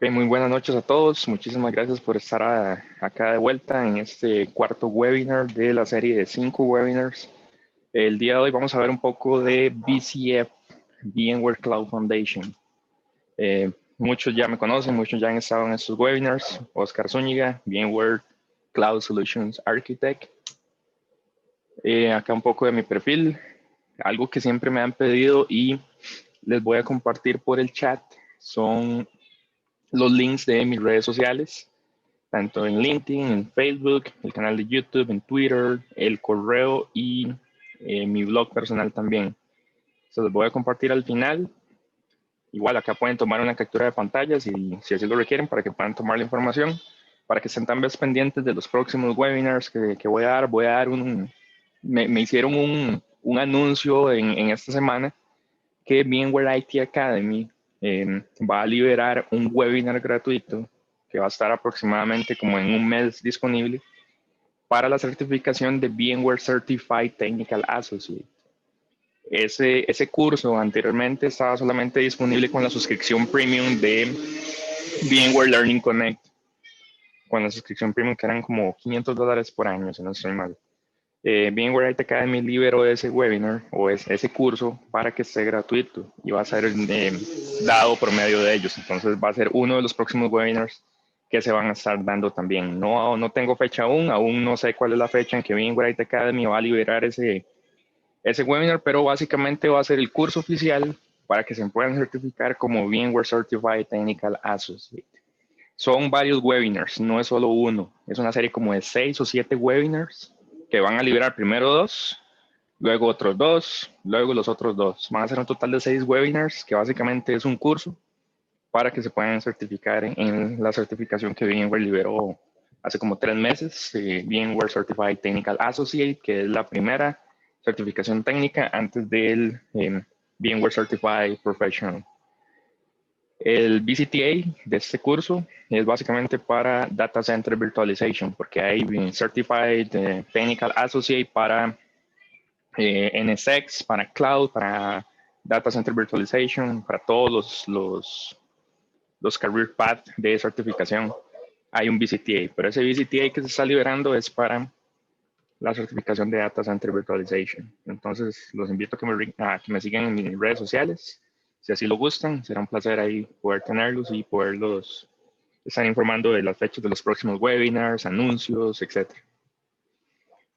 Ok, muy buenas noches a todos. Muchísimas gracias por estar acá de vuelta en este cuarto webinar de la serie de 5 webinars. El día de hoy vamos a ver un poco de VCF, VMware Cloud Foundation. Muchos ya me conocen, muchos ya han estado en estos webinars. Oscar Zúñiga, VMware Cloud Solutions Architect. Acá un poco de mi perfil, algo que siempre me han pedido y les voy a compartir por el chat son los links de mis redes sociales, tanto en LinkedIn, en Facebook, el canal de YouTube, en Twitter, el correo y mi blog personal también. Se los voy a compartir al final. Igual acá pueden tomar una captura de pantalla si así lo requieren para que puedan tomar la información, para que estén tan vez pendientes de los próximos webinars que voy a dar. Voy a dar me hicieron un anuncio en esta semana que VMware IT Academy va a liberar un webinar gratuito que va a estar aproximadamente como en un mes disponible para la certificación de VMware Certified Technical Associate. Ese curso anteriormente estaba solamente disponible con la suscripción premium de VMware Learning Connect, con la suscripción premium que eran como $500 por año, si no estoy mal. VMware IT Academy liberó ese webinar o ese curso para que esté gratuito y va a ser dado por medio de ellos. Entonces va a ser uno de los próximos webinars que se van a estar dando también. No tengo fecha aún no sé cuál es la fecha en que VMware IT Academy va a liberar ese webinar, pero básicamente va a ser el curso oficial para que se puedan certificar como VMware Certified Technical Associate. Son varios webinars, no es solo uno, es una serie como de 6 o 7 webinars que van a liberar primero 2, luego otros 2, luego los otros 2. Van a ser un total de 6 webinars, que básicamente es un curso para que se puedan certificar en la certificación que VMware liberó hace como 3 meses, VMware Certified Technical Associate, que es la primera certificación técnica antes del VMware Certified Professional. El VCTA de este curso es básicamente para Data Center Virtualization, porque hay Certified Technical Associate para NSX, para Cloud, para Data Center Virtualization, para todos los career path de certificación. Hay un VCTA, pero ese VCTA que se está liberando es para la certificación de Data Center Virtualization. Entonces, los invito a que me sigan en mis redes sociales. Si así lo gustan, será un placer ahí poder tenerlos y poderlos estar informando de las fechas de los próximos webinars, anuncios, etc.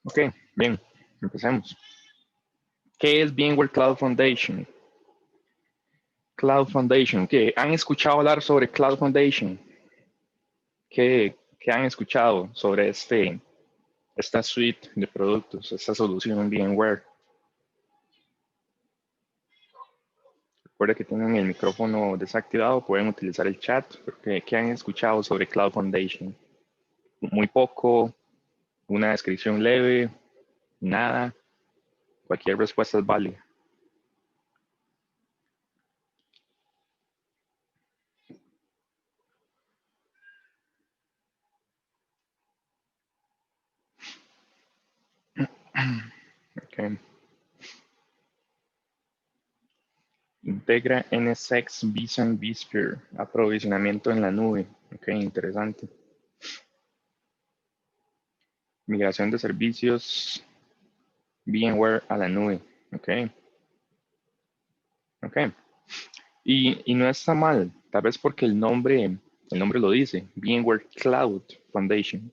Ok, bien, empecemos. ¿Qué es VMware Cloud Foundation? Cloud Foundation, ¿qué? ¿Han escuchado hablar sobre Cloud Foundation? ¿Qué han escuchado sobre esta suite de productos, esta solución en VMware? Recuerda que tienen el micrófono desactivado, pueden utilizar el chat. ¿Qué han escuchado sobre Cloud Foundation? Muy poco, una descripción leve, nada. Cualquier respuesta es válida. Okay. Integra NSX, vSAN, vSphere, aprovisionamiento en la nube. Ok, interesante. Migración de servicios VMware a la nube. Ok. Ok. Y no está mal, tal vez porque el nombre lo dice, VMware Cloud Foundation.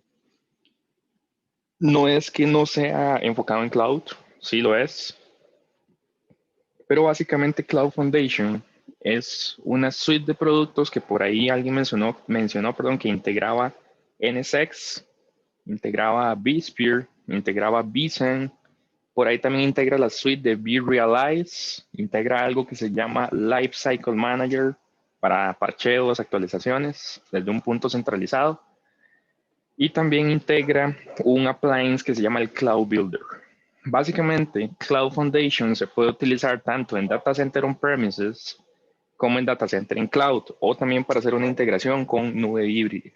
No es que no sea enfocado en cloud, sí lo es, pero básicamente Cloud Foundation es una suite de productos que por ahí alguien mencionó, que integraba NSX, integraba vSphere, integraba vSAN, por ahí también integra la suite de vRealize, integra algo que se llama Lifecycle Manager para parcheos, actualizaciones desde un punto centralizado. Y también integra un appliance que se llama el Cloud Builder. Básicamente, Cloud Foundation se puede utilizar tanto en Data Center On-Premises como en Data Center en Cloud, o también para hacer una integración con nube híbrida.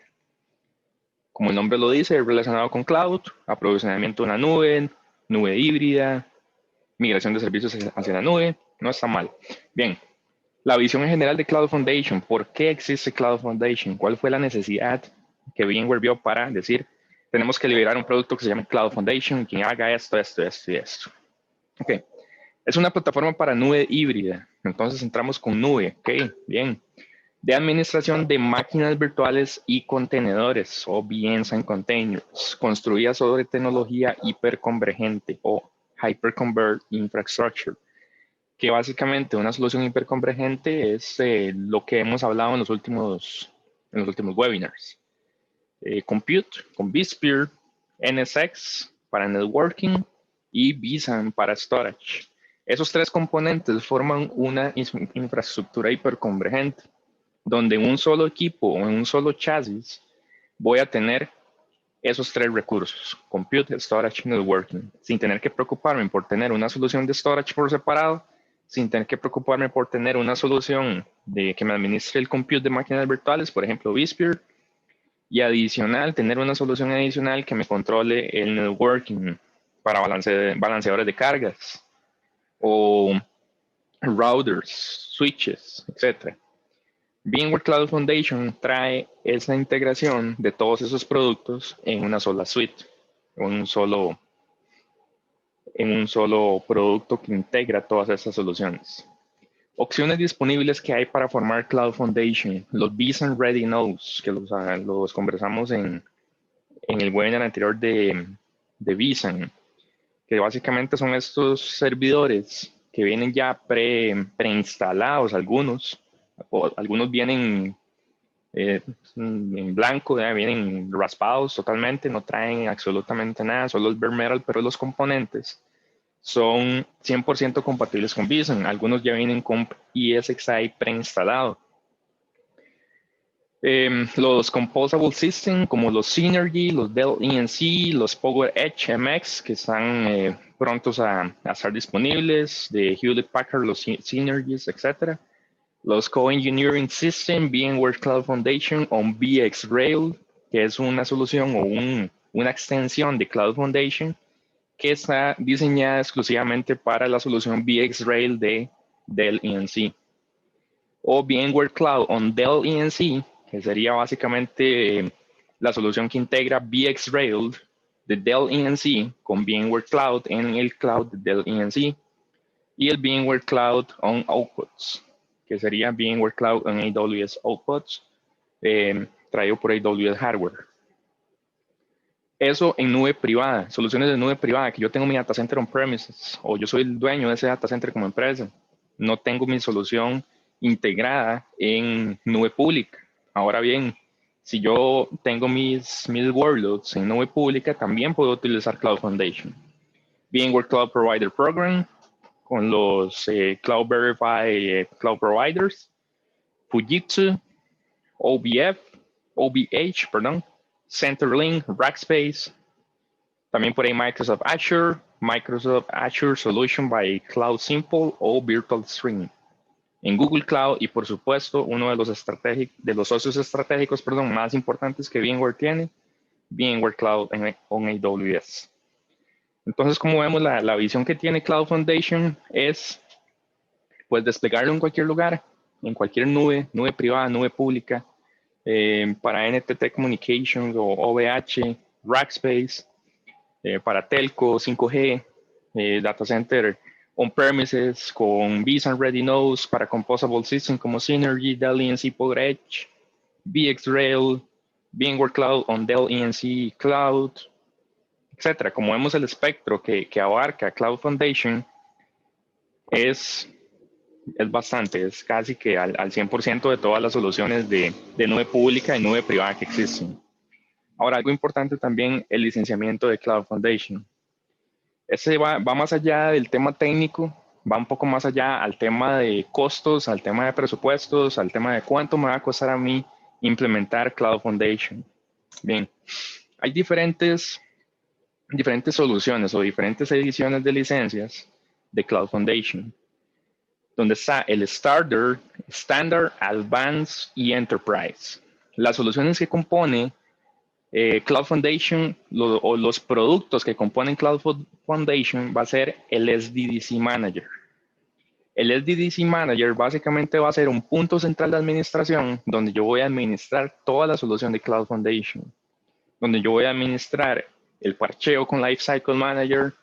Como el nombre lo dice, es relacionado con Cloud, aprovisionamiento de una nube híbrida, migración de servicios hacia la nube, no está mal. Bien, La visión en general de Cloud Foundation. ¿Por qué existe Cloud Foundation? ¿Cuál fue la necesidad que VMware vio para decir, tenemos que liberar un producto que se llama Cloud Foundation, que haga esto, esto, esto y esto? Ok. Es una plataforma para nube híbrida. Entonces entramos con nube. Ok, bien. De administración de máquinas virtuales y contenedores o VMs and containers, construida sobre tecnología hiperconvergente o Hyperconverged Infrastructure, que básicamente una solución hiperconvergente es lo que hemos hablado en los últimos webinars. Compute con vSphere, NSX para networking y vSAN para storage. Esos tres componentes forman una infraestructura hiperconvergente, donde en un solo equipo o en un solo chasis voy a tener esos tres recursos, compute, storage y networking, sin tener que preocuparme por tener una solución de storage por separado, sin tener que preocuparme por tener una solución de que me administre el compute de máquinas virtuales, por ejemplo, vSphere, y adicional, tener una solución adicional que me controle el networking para balanceadores de cargas o routers, switches, etc. VMware Cloud Foundation trae esa integración de todos esos productos en una sola suite, en un solo producto que integra todas esas soluciones. Opciones disponibles que hay para formar Cloud Foundation, los vSAN Ready Nodes, que los conversamos en el webinar anterior de vSAN, que básicamente son estos servidores que vienen ya preinstalados algunos, o algunos vienen en blanco, vienen raspados totalmente, no traen absolutamente nada, solo el bare metal, pero los componentes son 100% compatibles con vSAN. Algunos ya vienen con ESXi preinstalado. Los Composable System, como los Synergy, los Dell EMC, los PowerEdge MX, que están prontos a estar disponibles, de Hewlett Packard, los Synergies, etc. Los Co-Engineering System, VMware Cloud Foundation on VxRail, que es una solución o una extensión de Cloud Foundation que está diseñada exclusivamente para la solución VxRail de Dell EMC. O VMware Cloud on Dell EMC, que sería básicamente la solución que integra VxRail de Dell EMC con VMware Cloud en el cloud de Dell EMC. Y el VMware Cloud on Outputs, que sería VMware Cloud on AWS Outputs, traído por AWS Hardware. Eso en nube privada, soluciones de nube privada, que yo tengo mi data center on-premises o yo soy el dueño de ese data center como empresa. No tengo mi solución integrada en nube pública. Ahora bien, si yo tengo mis workloads en nube pública, también puedo utilizar Cloud Foundation. VMware Cloud Provider Program, con los Cloud Verify Cloud Providers, Fujitsu, OVH, perdón, Centerlink, Rackspace, también por ahí Microsoft Azure Solution by Cloud Simple o Virtual Stream. En Google Cloud y por supuesto uno de los socios estratégicos, perdón, más importantes que VMware tiene, VMware Cloud on AWS. Entonces, como vemos, la visión que tiene Cloud Foundation es pues desplegarlo en cualquier lugar, en cualquier nube privada, nube pública, para NTT Communications o OVH, Rackspace, para telco, 5G, data center on-premises con vSAN Ready Nodes para Composable Systems como Synergy, Dell EMC PowerEdge, VxRail, VMware Cloud on Dell EMC Cloud, etcétera. Como vemos el espectro que abarca Cloud Foundation es bastante, es casi que al 100% de todas las soluciones de nube pública y nube privada que existen. Ahora, algo importante también, el licenciamiento de Cloud Foundation. Ese va más allá del tema técnico, va un poco más allá al tema de costos, al tema de presupuestos, al tema de cuánto me va a costar a mí implementar Cloud Foundation. Bien, hay diferentes soluciones o diferentes ediciones de licencias de Cloud Foundation, donde está el Starter, Standard, Advanced y Enterprise. Las soluciones que compone Cloud Foundation o los productos que componen Cloud Foundation va a ser el SDDC Manager. El SDDC Manager básicamente va a ser un punto central de administración donde yo voy a administrar toda la solución de Cloud Foundation, donde yo voy a administrar el parcheo con Lifecycle Manager,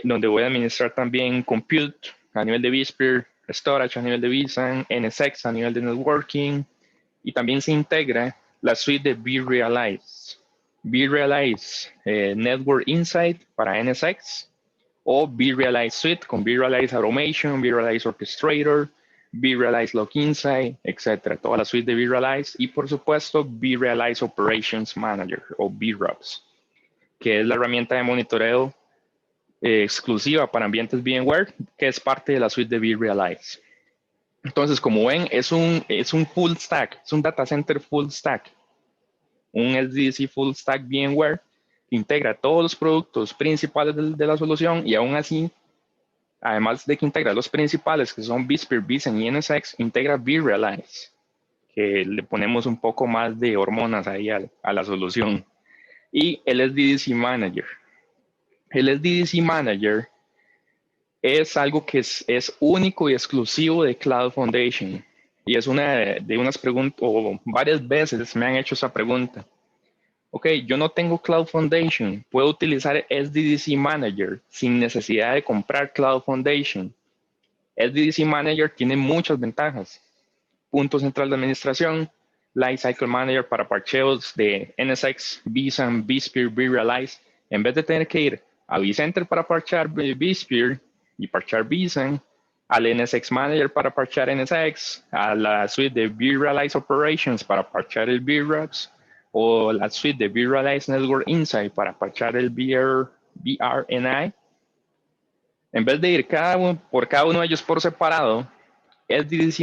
donde voy a administrar también Compute a nivel de vSphere, Storage a nivel de vSAN, NSX a nivel de Networking, y también se integra la suite de vRealize. vRealize Network Insight para NSX, o vRealize Suite con vRealize Automation, vRealize Orchestrator, vRealize Log Insight, etc. Toda la suite de vRealize, y por supuesto vRealize Operations Manager o VROPS, que es la herramienta de monitoreo exclusiva para ambientes VMware, que es parte de la suite de vRealize. Entonces, como ven, es un full stack, es un data center full stack, un SDDC full stack VMware que integra todos los productos principales de la solución, y aún así, además de que integra los principales, que son vSphere, vSAN y NSX, integra vRealize, que le ponemos un poco más de hormonas ahí a la solución. Y el SDDC Manager. El SDDC Manager es algo que es único y exclusivo de Cloud Foundation. Y es una de unas preguntas, o varias veces me han hecho esa pregunta. Ok, yo no tengo Cloud Foundation, puedo utilizar SDDC Manager sin necesidad de comprar Cloud Foundation. SDDC Manager tiene muchas ventajas. Punto central de administración, Lifecycle Manager para parcheos de NSX, vSAN, vSphere, vRealize. En vez de tener que ir a vCenter para parchar vSphere y parchar vSAN, al NSX Manager para parchar NSX, a la suite de vRealize Operations para parchar el VROPS, o la suite de vRealize Network Insight para parchar el VRNI. En vez de ir por cada uno de ellos por separado, SDDC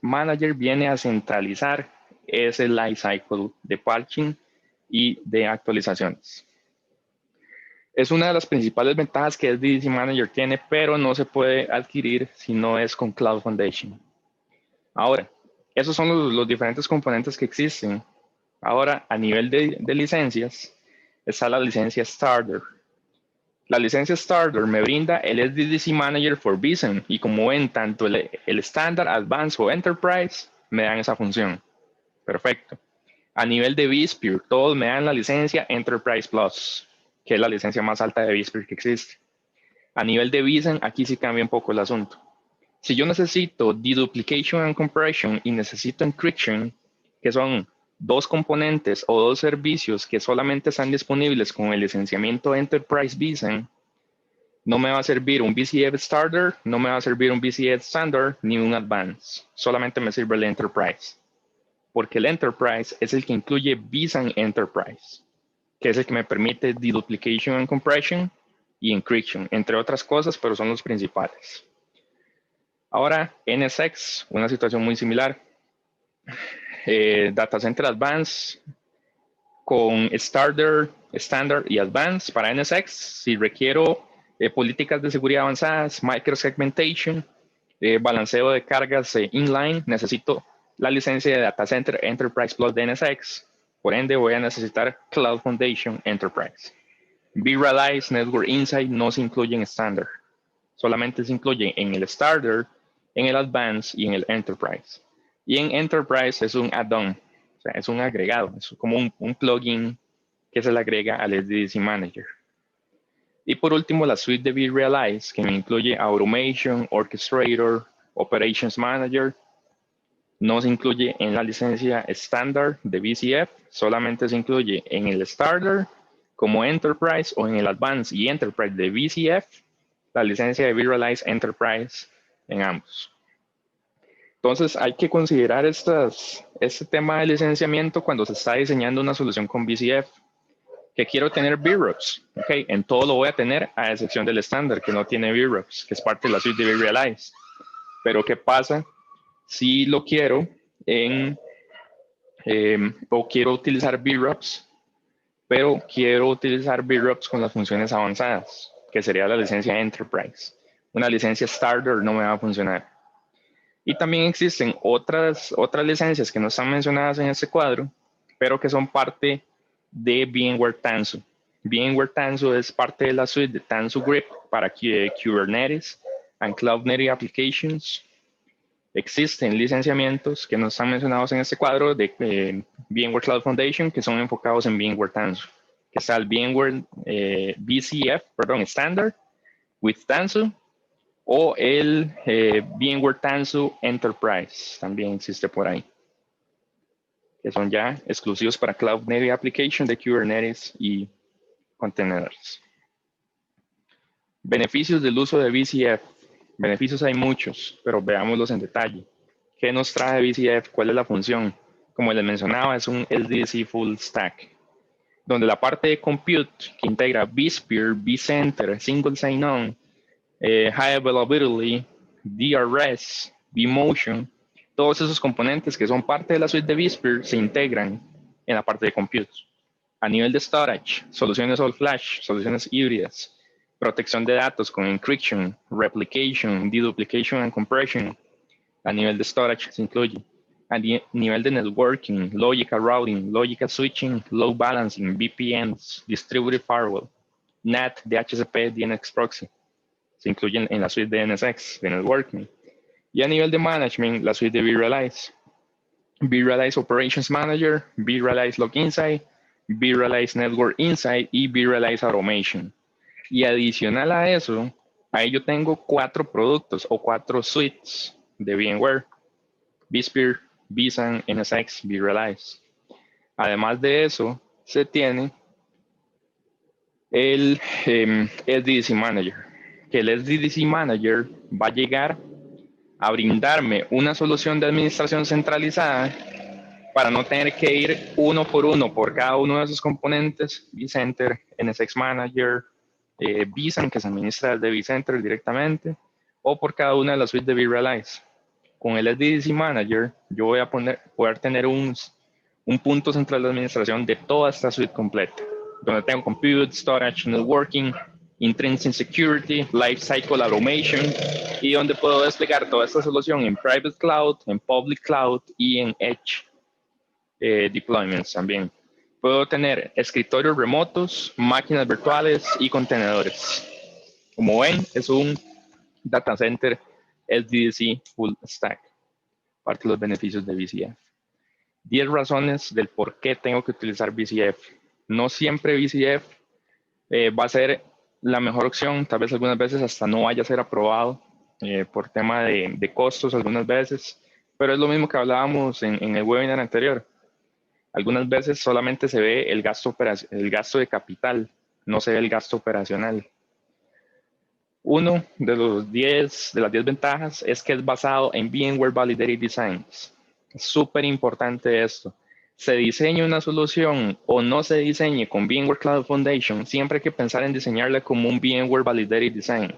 Manager viene a centralizar ese lifecycle de patching y de actualizaciones. Es una de las principales ventajas que SDDC Manager tiene, pero no se puede adquirir si no es con Cloud Foundation. Ahora, esos son los diferentes componentes que existen. Ahora, a nivel de licencias, está la licencia Starter. La licencia Starter me brinda el SDDC Manager for vSAN, y como ven, tanto el Standard, Advanced o Enterprise me dan esa función. Perfecto. A nivel de vSphere, todos me dan la licencia Enterprise Plus, que es la licencia más alta de vSphere que existe. A nivel de vSAN, aquí sí cambia un poco el asunto. Si yo necesito deduplication and compression y necesito encryption, que son dos componentes o dos servicios que solamente están disponibles con el licenciamiento Enterprise vSAN, no me va a servir un VCF Starter, no me va a servir un VCF Standard, ni un Advanced. Solamente me sirve el Enterprise. Porque el Enterprise es el que incluye vSAN Enterprise, que es el que me permite deduplication and compression y encryption, entre otras cosas, pero son los principales. Ahora, NSX, una situación muy similar. Data Center Advanced con Starter, Standard y Advanced para NSX. Si requiero políticas de seguridad avanzadas, microsegmentation, balanceo de cargas inline, necesito la licencia de Data Center Enterprise Plus de NSX. Por ende, voy a necesitar Cloud Foundation Enterprise. vRealize Network Insight no se incluye en Standard. Solamente se incluye en el Starter, en el Advanced y en el Enterprise. Y en Enterprise es un add-on, o sea, es un agregado, es como un plugin que se le agrega al SDDC Manager. Y por último, la suite de vRealize, que me incluye Automation, Orchestrator, Operations Manager, no se incluye en la licencia estándar de VCF, solamente se incluye en el Starter como Enterprise o en el Advanced y Enterprise de VCF, la licencia de vRealize Enterprise en ambos. Entonces hay que considerar este tema de licenciamiento cuando se está diseñando una solución con VCF. Que quiero tener VROPS, okay, en todo lo voy a tener a excepción del estándar que no tiene VROPS, que es parte de la suite de vRealize. Pero ¿qué pasa si lo quiero o quiero utilizar VROPS, pero quiero utilizar VROPS con las funciones avanzadas, que sería la licencia Enterprise? Una licencia Starter no me va a funcionar. Y también existen otras licencias que no están mencionadas en este cuadro, pero que son parte de VMware Tanzu. VMware Tanzu es parte de la suite de Tanzu Grip para Kubernetes, and Cloud Native Applications. Existen licenciamientos que no están mencionados en este cuadro de VMware Cloud Foundation que son enfocados en VMware Tanzu. Que está el VMware VCF, perdón, Standard with Tanzu, o el VMware Tanzu Enterprise, también existe por ahí, que son ya exclusivos para Cloud Native Application de Kubernetes y contenedores. Beneficios del uso de VCF. Beneficios hay muchos, pero veámoslos en detalle. ¿Qué nos trae VCF? ¿Cuál es la función? Como les mencionaba, es un SDDC Full Stack, donde la parte de compute que integra vSphere, vCenter, Single Sign-On, High Availability, DRS, vMotion, todos esos componentes que son parte de la suite de vSphere se integran en la parte de compute. A nivel de storage, soluciones all flash, soluciones híbridas, protección de datos con encryption, replication, deduplication and compression. A nivel de storage se incluye. A nivel de networking, logical routing, logical switching, load balancing, VPNs, distributed firewall, NAT, DHCP, DNS proxy. Se incluyen en la suite de NSX, de networking. Y a nivel de management, la suite de vRealize. vRealize Operations Manager, vRealize Log Insight, vRealize Network Insight y vRealize Automation. Y adicional a eso, ahí yo tengo 4 productos o 4 suites de VMware: vSphere, vSAN, NSX, vRealize. Además de eso, se tiene el SDDC Manager, que el SDDC Manager va a llegar a brindarme una solución de administración centralizada para no tener que ir uno por cada uno de esos componentes: vCenter, NSX Manager, vSAN, que se administra desde vCenter directamente, o por cada una de las suites de vRealize. Con el SDDC Manager, yo voy a poder tener un punto central de administración de toda esta suite completa, donde tengo compute, storage, networking, intrinsic security, lifecycle automation, y donde puedo desplegar toda esta solución en private cloud, en public cloud y en edge deployments también. Puedo tener escritorios remotos, máquinas virtuales y contenedores. Como ven, es un data center SDDC full stack, parte de los beneficios de VCF. 10 razones del por qué tengo que utilizar VCF. No siempre VCF va a ser la mejor opción, tal vez algunas veces hasta no vaya a ser aprobado por tema de costos algunas veces, pero es lo mismo que hablábamos en el webinar anterior. Algunas veces solamente se ve el gasto de capital, no se ve el gasto operacional. Uno de las 10 ventajas es que es basado en VMware Validated Designs. Es súper importante esto. Se diseñe una solución o no se diseñe con VMware Cloud Foundation, siempre hay que pensar en diseñarla como un VMware Validated Design.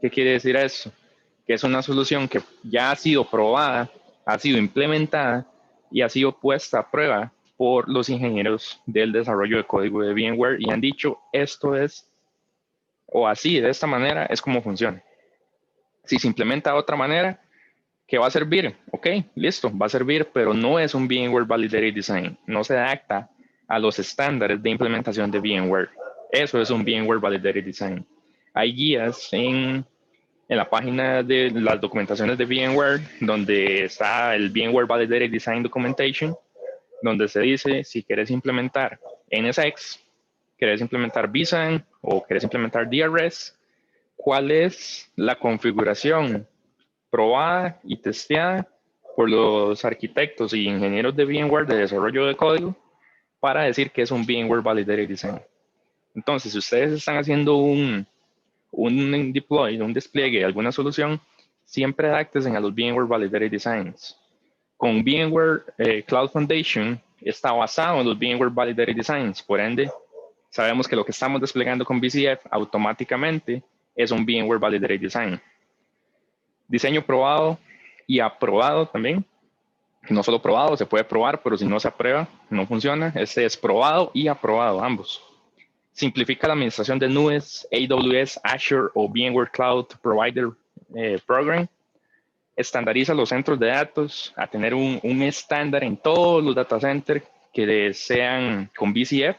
¿Qué quiere decir eso? Que es una solución que ya ha sido probada, ha sido implementada y ha sido puesta a prueba por los ingenieros del desarrollo de código de VMware y han dicho esto es, o así, de esta manera es como funciona. Si se implementa de otra manera, ¿qué va a servir? Ok, listo, va a servir, pero no es un VMware Validated Design. No se adapta a los estándares de implementación de VMware. Eso es un VMware Validated Design. Hay guías en la página de las documentaciones de VMware, donde está el VMware Validated Design Documentation, donde se dice si quieres implementar NSX, quieres implementar vSAN o quieres implementar DRS, cuál es la configuración probada y testeada por los arquitectos y ingenieros de VMware de desarrollo de código para decir que es un VMware Validated Design. Entonces, si ustedes están haciendo un deploy, un despliegue de alguna solución, siempre adapten a los VMware Validated Designs. Con VMware Cloud Foundation está basado en los VMware Validated Designs, por ende, sabemos que lo que estamos desplegando con VCF automáticamente es un VMware Validated Design. Diseño probado y aprobado también. No solo probado, se puede probar, pero si no se aprueba, no funciona. Este es probado y aprobado, ambos. Simplifica la administración de nubes, AWS, Azure o VMware Cloud Provider Program. Estandariza los centros de datos a tener un estándar en todos los data centers que sean con VCF,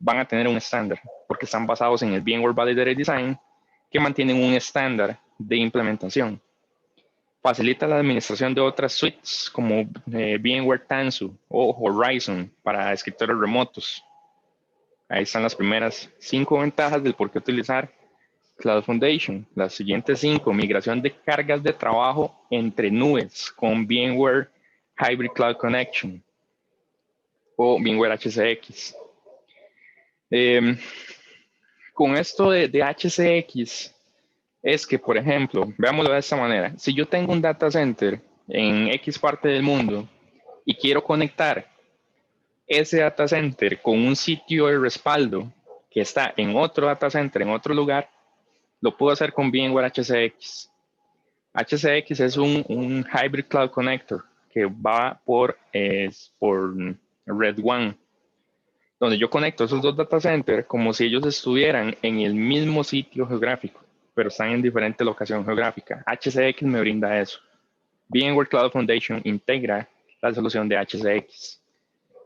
van a tener un estándar porque están basados en el VMware Validated Design que mantienen un estándar de implementación. Facilita la administración de otras suites como VMware Tanzu o Horizon para escritorios remotos. Ahí están las primeras 5 ventajas del por qué utilizar Cloud Foundation. Las siguientes 5, migración de cargas de trabajo entre nubes con VMware Hybrid Cloud Connection o VMware HCX. Con esto de HCX, es que, por ejemplo, veámoslo de esta manera. Si yo tengo un data center en X parte del mundo y quiero conectar ese data center con un sitio de respaldo que está en otro data center, en otro lugar, lo puedo hacer con VMware HCX. HCX es un Hybrid Cloud Connector que va por Red One, donde yo conecto esos dos data centers como si ellos estuvieran en el mismo sitio geográfico, pero están en diferente locación geográfica. HCX me brinda eso. VMware Cloud Foundation integra la solución de HCX.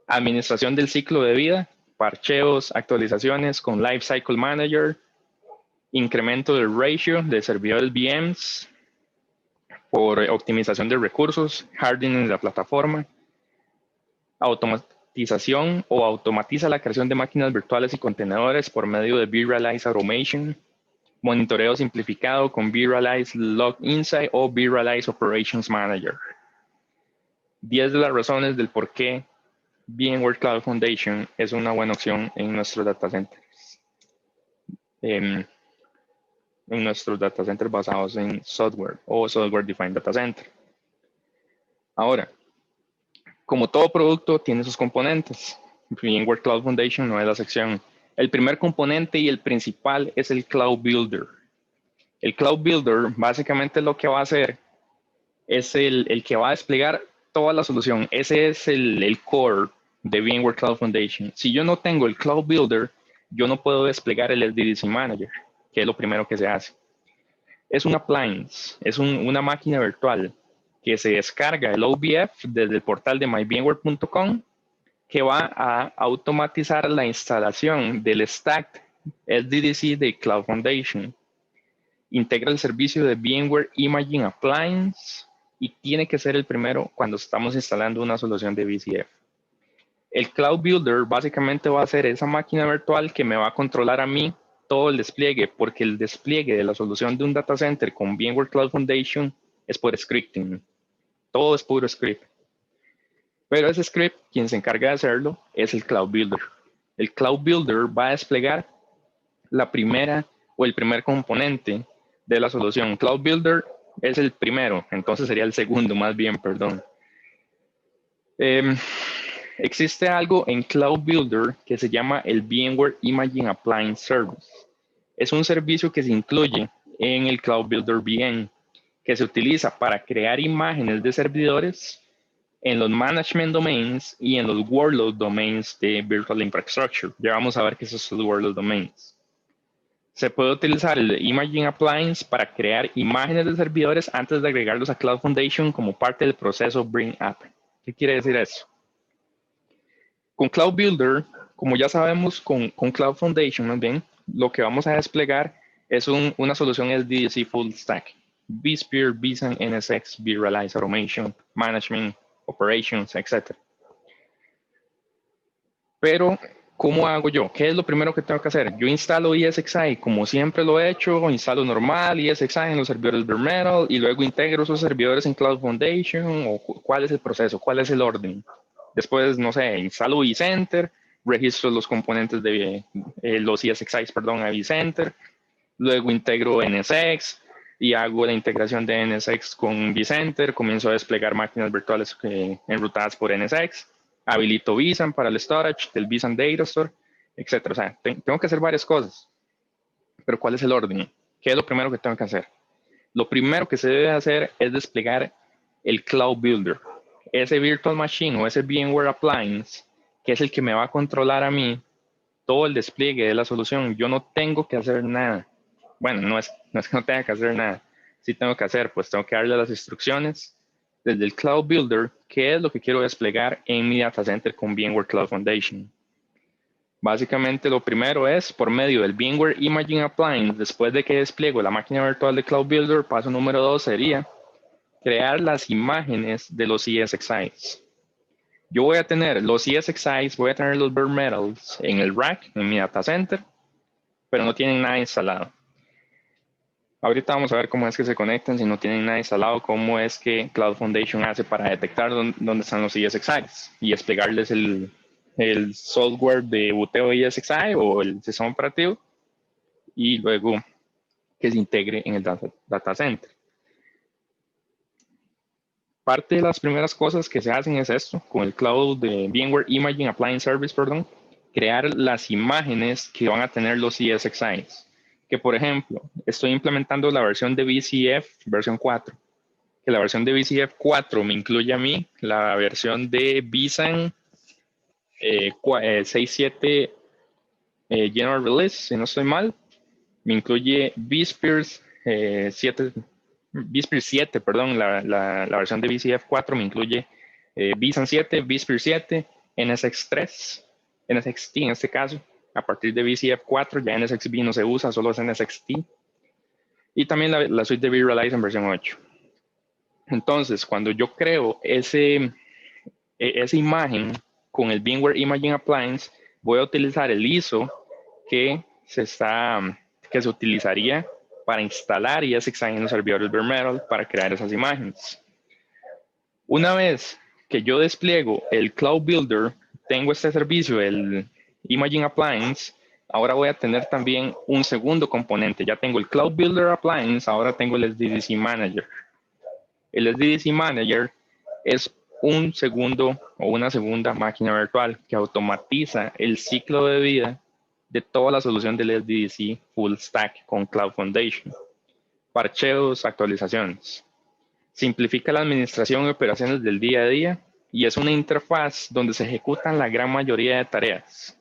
Administración del ciclo de vida, parcheos, actualizaciones con Lifecycle Manager, incremento del ratio de servidores VMs por optimización de recursos, hardening de la plataforma, automatización o automatiza la creación de máquinas virtuales y contenedores por medio de vRealize Automation, monitoreo simplificado con vRealize Log Insight o vRealize Operations Manager. 10 de las razones del por qué VMware Cloud Foundation es una buena opción en nuestros data centers. En nuestros data centers basados en software o software defined data center. Ahora, como todo producto tiene sus componentes. VMware Cloud Foundation no es la sección. El primer componente y el principal es el Cloud Builder. El Cloud Builder básicamente lo que va a hacer es el que va a desplegar toda la solución. Ese es el core de VMware Cloud Foundation. Si yo no tengo el Cloud Builder, yo no puedo desplegar el SDDC Manager, que es lo primero que se hace. Es un appliance, es una máquina virtual que se descarga el OVF desde el portal de myVMware.com, que va a automatizar la instalación del stack SDDC de Cloud Foundation. Integra el servicio de VMware Imaging Appliance y tiene que ser el primero cuando estamos instalando una solución de VCF. El Cloud Builder básicamente va a ser esa máquina virtual que me va a controlar a mí todo el despliegue, porque el despliegue de la solución de un data center con VMware Cloud Foundation es por scripting. Todo es puro script. Pero ese script, quien se encarga de hacerlo, es el Cloud Builder. El Cloud Builder va a desplegar la primera o el primer componente de la solución. Cloud Builder es el primero, entonces sería el segundo, más bien, perdón. Existe algo en Cloud Builder que se llama el VMware Imaging Appliance Service. Es un servicio que se incluye en el Cloud Builder VM, que se utiliza para crear imágenes de servidores en los management domains y en los workload domains de Virtual Infrastructure. Ya vamos a ver qué son esos workload domains. Se puede utilizar el Imaging Appliance para crear imágenes de servidores antes de agregarlos a Cloud Foundation como parte del proceso Bring Up. ¿Qué quiere decir eso? Con Cloud Builder, como ya sabemos, con Cloud Foundation, más bien, lo que vamos a desplegar es una solución SDDC Full Stack. vSphere, vSAN, NSX, vRealize Automation, Management, Operations, etc. Pero, ¿cómo hago yo? ¿Qué es lo primero que tengo que hacer? Yo instalo ESXi, como siempre lo he hecho, instalo normal ESXi en los servidores bare metal y luego integro esos servidores en Cloud Foundation. ¿O cuál es el proceso? ¿Cuál es el orden? Después, no sé, instalo vCenter, registro los componentes de los ESXi, perdón, a vCenter, luego integro NSX y hago la integración de NSX con vCenter, comienzo a desplegar máquinas virtuales enrutadas por NSX, habilito vSAN para el storage del vSAN Data Store, etc. O sea, tengo que hacer varias cosas, pero ¿cuál es el orden? ¿Qué es lo primero que tengo que hacer? Lo primero que se debe hacer es desplegar el Cloud Builder, ese virtual machine o ese VMware appliance, que es el que me va a controlar a mí todo el despliegue de la solución. Yo no tengo que hacer nada. Bueno, no es que no tenga que hacer nada. Sí tengo que hacer, pues tengo que darle las instrucciones desde el Cloud Builder, qué es lo que quiero desplegar en mi data center con VMware Cloud Foundation. Básicamente lo primero es por medio del VMware Imaging Appliance, después de que despliego la máquina virtual de Cloud Builder, paso número 2 sería crear las imágenes de los ESXis. Yo voy a tener los ESXis, voy a tener los bare metals en el rack, en mi data center, pero no tienen nada instalado. Ahorita vamos a ver cómo es que se conectan si no tienen nada instalado, cómo es que Cloud Foundation hace para detectar dónde están los ESXis y desplegarles el software de boteo ESXi o el sistema operativo y luego que se integre en el data center. Parte de las primeras cosas que se hacen es esto, con el cloud de VMware Imaging Appliance Service, crear las imágenes que van a tener los ESXis. Que por ejemplo, estoy implementando la versión de VCF versión 4. Que la versión de VCF 4 me incluye a mí la versión de vSAN 6.7 General Release, si no estoy mal. Me incluye vSphere 7, vSphere 7, perdón, la versión de VCF 4 me incluye vSAN 7, vSphere 7, NSX 3, NSXT en este caso. A partir de VCF 4 ya NSXV no se usa, solo es NSXT. Y también la suite de vRealize en versión 8. Entonces, cuando yo creo esa imagen con el VMware Imaging Appliance, voy a utilizar el ISO que se utilizaría para instalar ESXi en los servidores bare metal para crear esas imágenes. Una vez que yo despliego el Cloud Builder, tengo este servicio, el Imaging Appliance, ahora voy a tener también un segundo componente. Ya tengo el Cloud Builder Appliance, ahora tengo el SDDC Manager. El SDDC Manager es un segundo o una segunda máquina virtual que automatiza el ciclo de vida de toda la solución del SDDC Full Stack con Cloud Foundation. Parcheos, actualizaciones. Simplifica la administración y operaciones del día a día y es una interfaz donde se ejecutan la gran mayoría de tareas.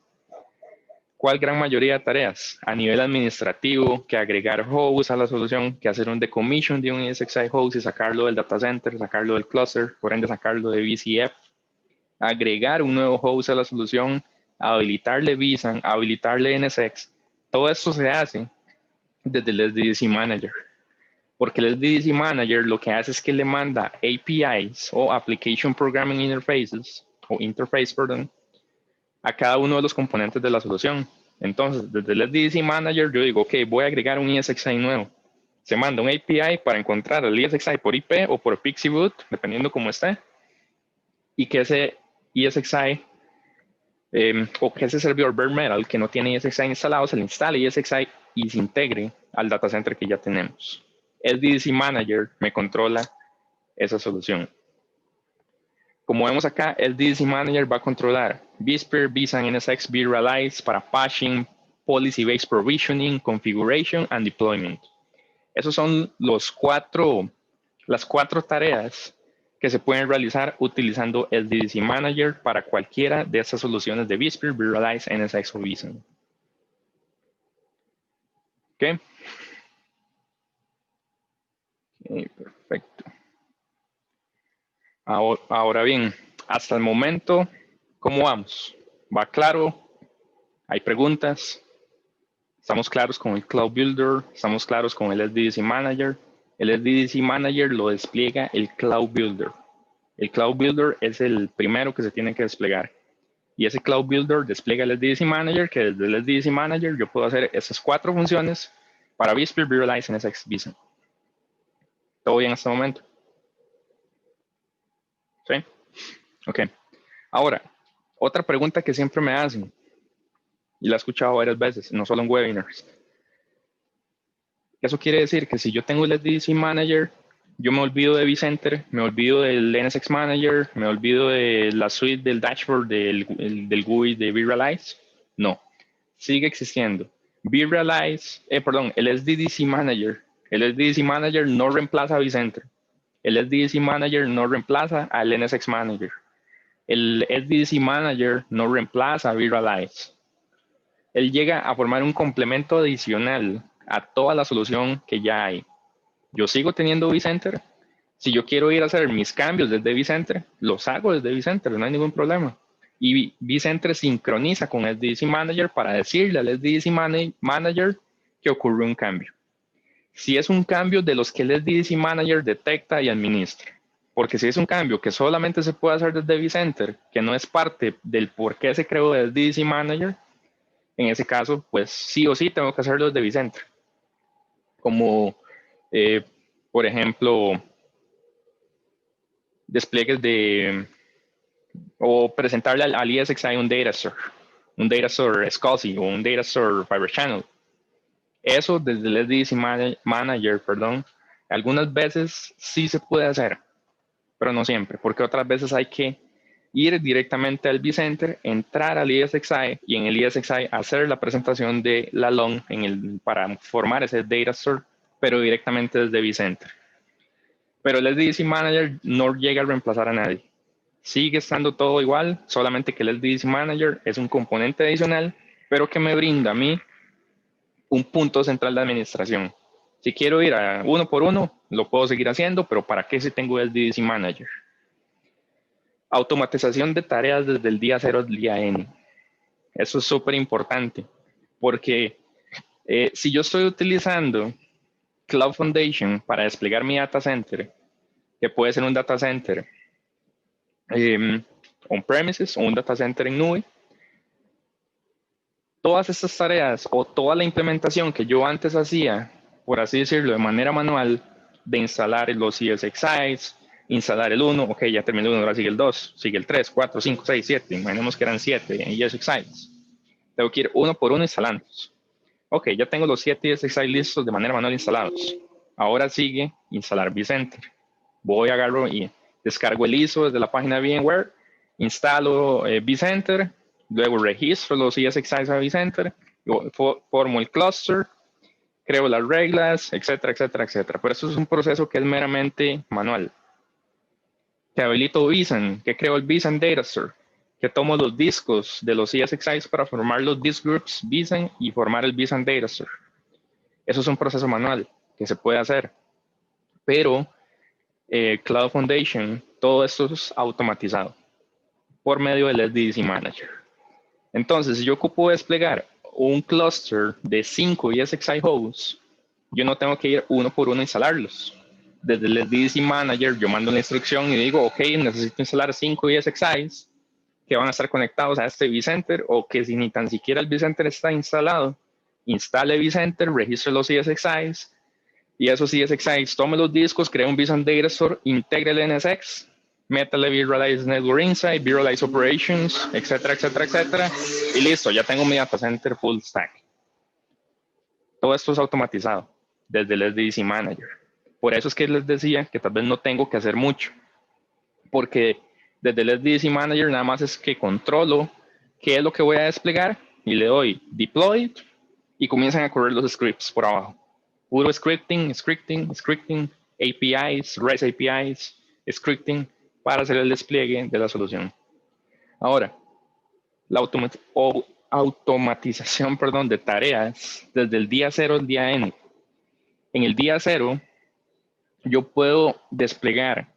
¿Cuál gran mayoría de tareas? A nivel administrativo, que agregar hosts a la solución, que hacer un decommission de un ESXi host y sacarlo del data center, sacarlo del cluster, por ende sacarlo de VCF, agregar un nuevo host a la solución, habilitarle vSAN, habilitarle NSX. Todo esto se hace desde el SDDC Manager. Porque el SDDC Manager lo que hace es que le manda APIs o Application Programming Interfaces, o interface, perdón, a cada uno de los componentes de la solución. Entonces, desde el SDDC Manager, yo digo, ok, voy a agregar un ESXi nuevo. Se manda un API para encontrar el ESXi por IP o por PXE boot, dependiendo cómo esté, y que ese ESXi o que ese servidor bare metal que no tiene ESXi instalado, se le instale ESXi y se integre al data center que ya tenemos. SDDC Manager me controla esa solución. Como vemos acá, el SDDC Manager va a controlar vSphere, vSAN, NSX, vRealize para patching, policy-based provisioning, configuration, and deployment. Esas son las cuatro tareas que se pueden realizar utilizando el SDDC Manager para cualquiera de estas soluciones de vSphere, vRealize, NSX o vSAN. ¿Ok? Perfecto. Ahora bien, hasta el momento, ¿cómo vamos? ¿Va claro? ¿Hay preguntas? ¿Estamos claros con el Cloud Builder? ¿Estamos claros con el SDDC Manager? El SDDC Manager lo despliega el Cloud Builder. El Cloud Builder es el primero que se tiene que desplegar. Y ese Cloud Builder despliega el SDDC Manager, que desde el SDDC Manager yo puedo hacer esas 4 funciones para vSphere, vRealize, NSX, vSAN. ¿Todo bien hasta el momento? ¿Sí? Ok. Ahora, otra pregunta que siempre me hacen, y la he escuchado varias veces, no solo en webinars. Eso quiere decir que si yo tengo el SDDC Manager, yo me olvido de vCenter, me olvido del NSX Manager, me olvido de la suite del dashboard del GUI de vRealize. No, sigue existiendo. El SDDC Manager. El SDDC Manager no reemplaza a vCenter. El SDDC Manager no reemplaza al NSX Manager. El SDDC Manager no reemplaza a vRealize. Él llega a formar un complemento adicional a toda la solución que ya hay. Yo sigo teniendo vCenter. Si yo quiero ir a hacer mis cambios desde vCenter, los hago desde vCenter, no hay ningún problema. y vCenter sincroniza con SDDC Manager para decirle al SDDC Manager que ocurrió un cambio. Si es un cambio de los que el SDDC Manager detecta y administra. Porque si es un cambio que solamente se puede hacer desde vCenter, que no es parte del por qué se creó el SDDC Manager, en ese caso, pues sí o sí tengo que hacerlo desde vCenter. Como, por ejemplo, despliegues de, o presentarle al ESXi un data store SCSI o un data store Fiber Channel. Eso desde el SDDC Manager, perdón, algunas veces sí se puede hacer, pero no siempre, porque otras veces hay que ir directamente al vCenter, entrar al ESXi y en el ESXi hacer la presentación de la LON para formar ese data store, pero directamente desde vCenter. Pero el SDDC Manager no llega a reemplazar a nadie. Sigue estando todo igual, solamente que el SDDC Manager es un componente adicional, pero que me brinda a mí un punto central de administración. Si quiero ir a uno por uno, lo puedo seguir haciendo, pero ¿para qué si tengo el SDDC Manager? Automatización de tareas desde el día 0 al día N. Eso es súper importante, porque si yo estoy utilizando Cloud Foundation para desplegar mi data center, que puede ser un data center on-premises o un data center en nube, todas estas tareas o toda la implementación que yo antes hacía, por así decirlo, de manera manual, de instalar los ESXi's, instalar el 1, ok, ya terminó el 1, ahora sigue el 2, sigue el 3, 4, 5, 6, 7, imaginemos que eran 7 ESXi's. Tengo que ir uno por uno instalándolos. Ok, ya tengo los 7 ESXi listos de manera manual instalados. Ahora sigue instalar vCenter. Voy a agarro y descargo el ISO desde la página de VMware, instalo vCenter, luego registro los ESXi's a vCenter, formo el cluster, creo las reglas, etcétera, etcétera, etcétera. Pero eso es un proceso que es meramente manual. Que habilito vSAN, que creo el vSAN Data Store, que tomo los discos de los ESXi's para formar los disk groups vSAN y formar el vSAN Data Store. Eso es un proceso manual que se puede hacer. Pero Cloud Foundation, todo esto es automatizado por medio del SDDC Manager. Entonces, si yo ocupo desplegar un cluster de 5 ESXi hosts, yo no tengo que ir uno por uno a instalarlos. Desde el SDDC Manager, yo mando la instrucción y digo, ok, necesito instalar 5 ESXi's que van a estar conectados a este vCenter, o que si ni tan siquiera el vCenter está instalado, instale vCenter, registre los ESXi's, y esos ESXi's tome los discos, crea un vSAN Data Store, integre el NSX, métale Virtualize Network Insight, Virtualize Operations, etcétera, etcétera, etcétera, y listo, ya tengo mi data center full stack. Todo esto es automatizado desde el SDDC Manager. Por eso es que les decía que tal vez no tengo que hacer mucho, porque desde el SDDC Manager nada más es que controlo qué es lo que voy a desplegar y le doy Deploy y comienzan a correr los scripts por abajo. Puro scripting, APIs, REST APIs, scripting para hacer el despliegue de la solución. Ahora, la automatización de tareas desde el día 0 al día N. En el día 0, yo puedo desplegar,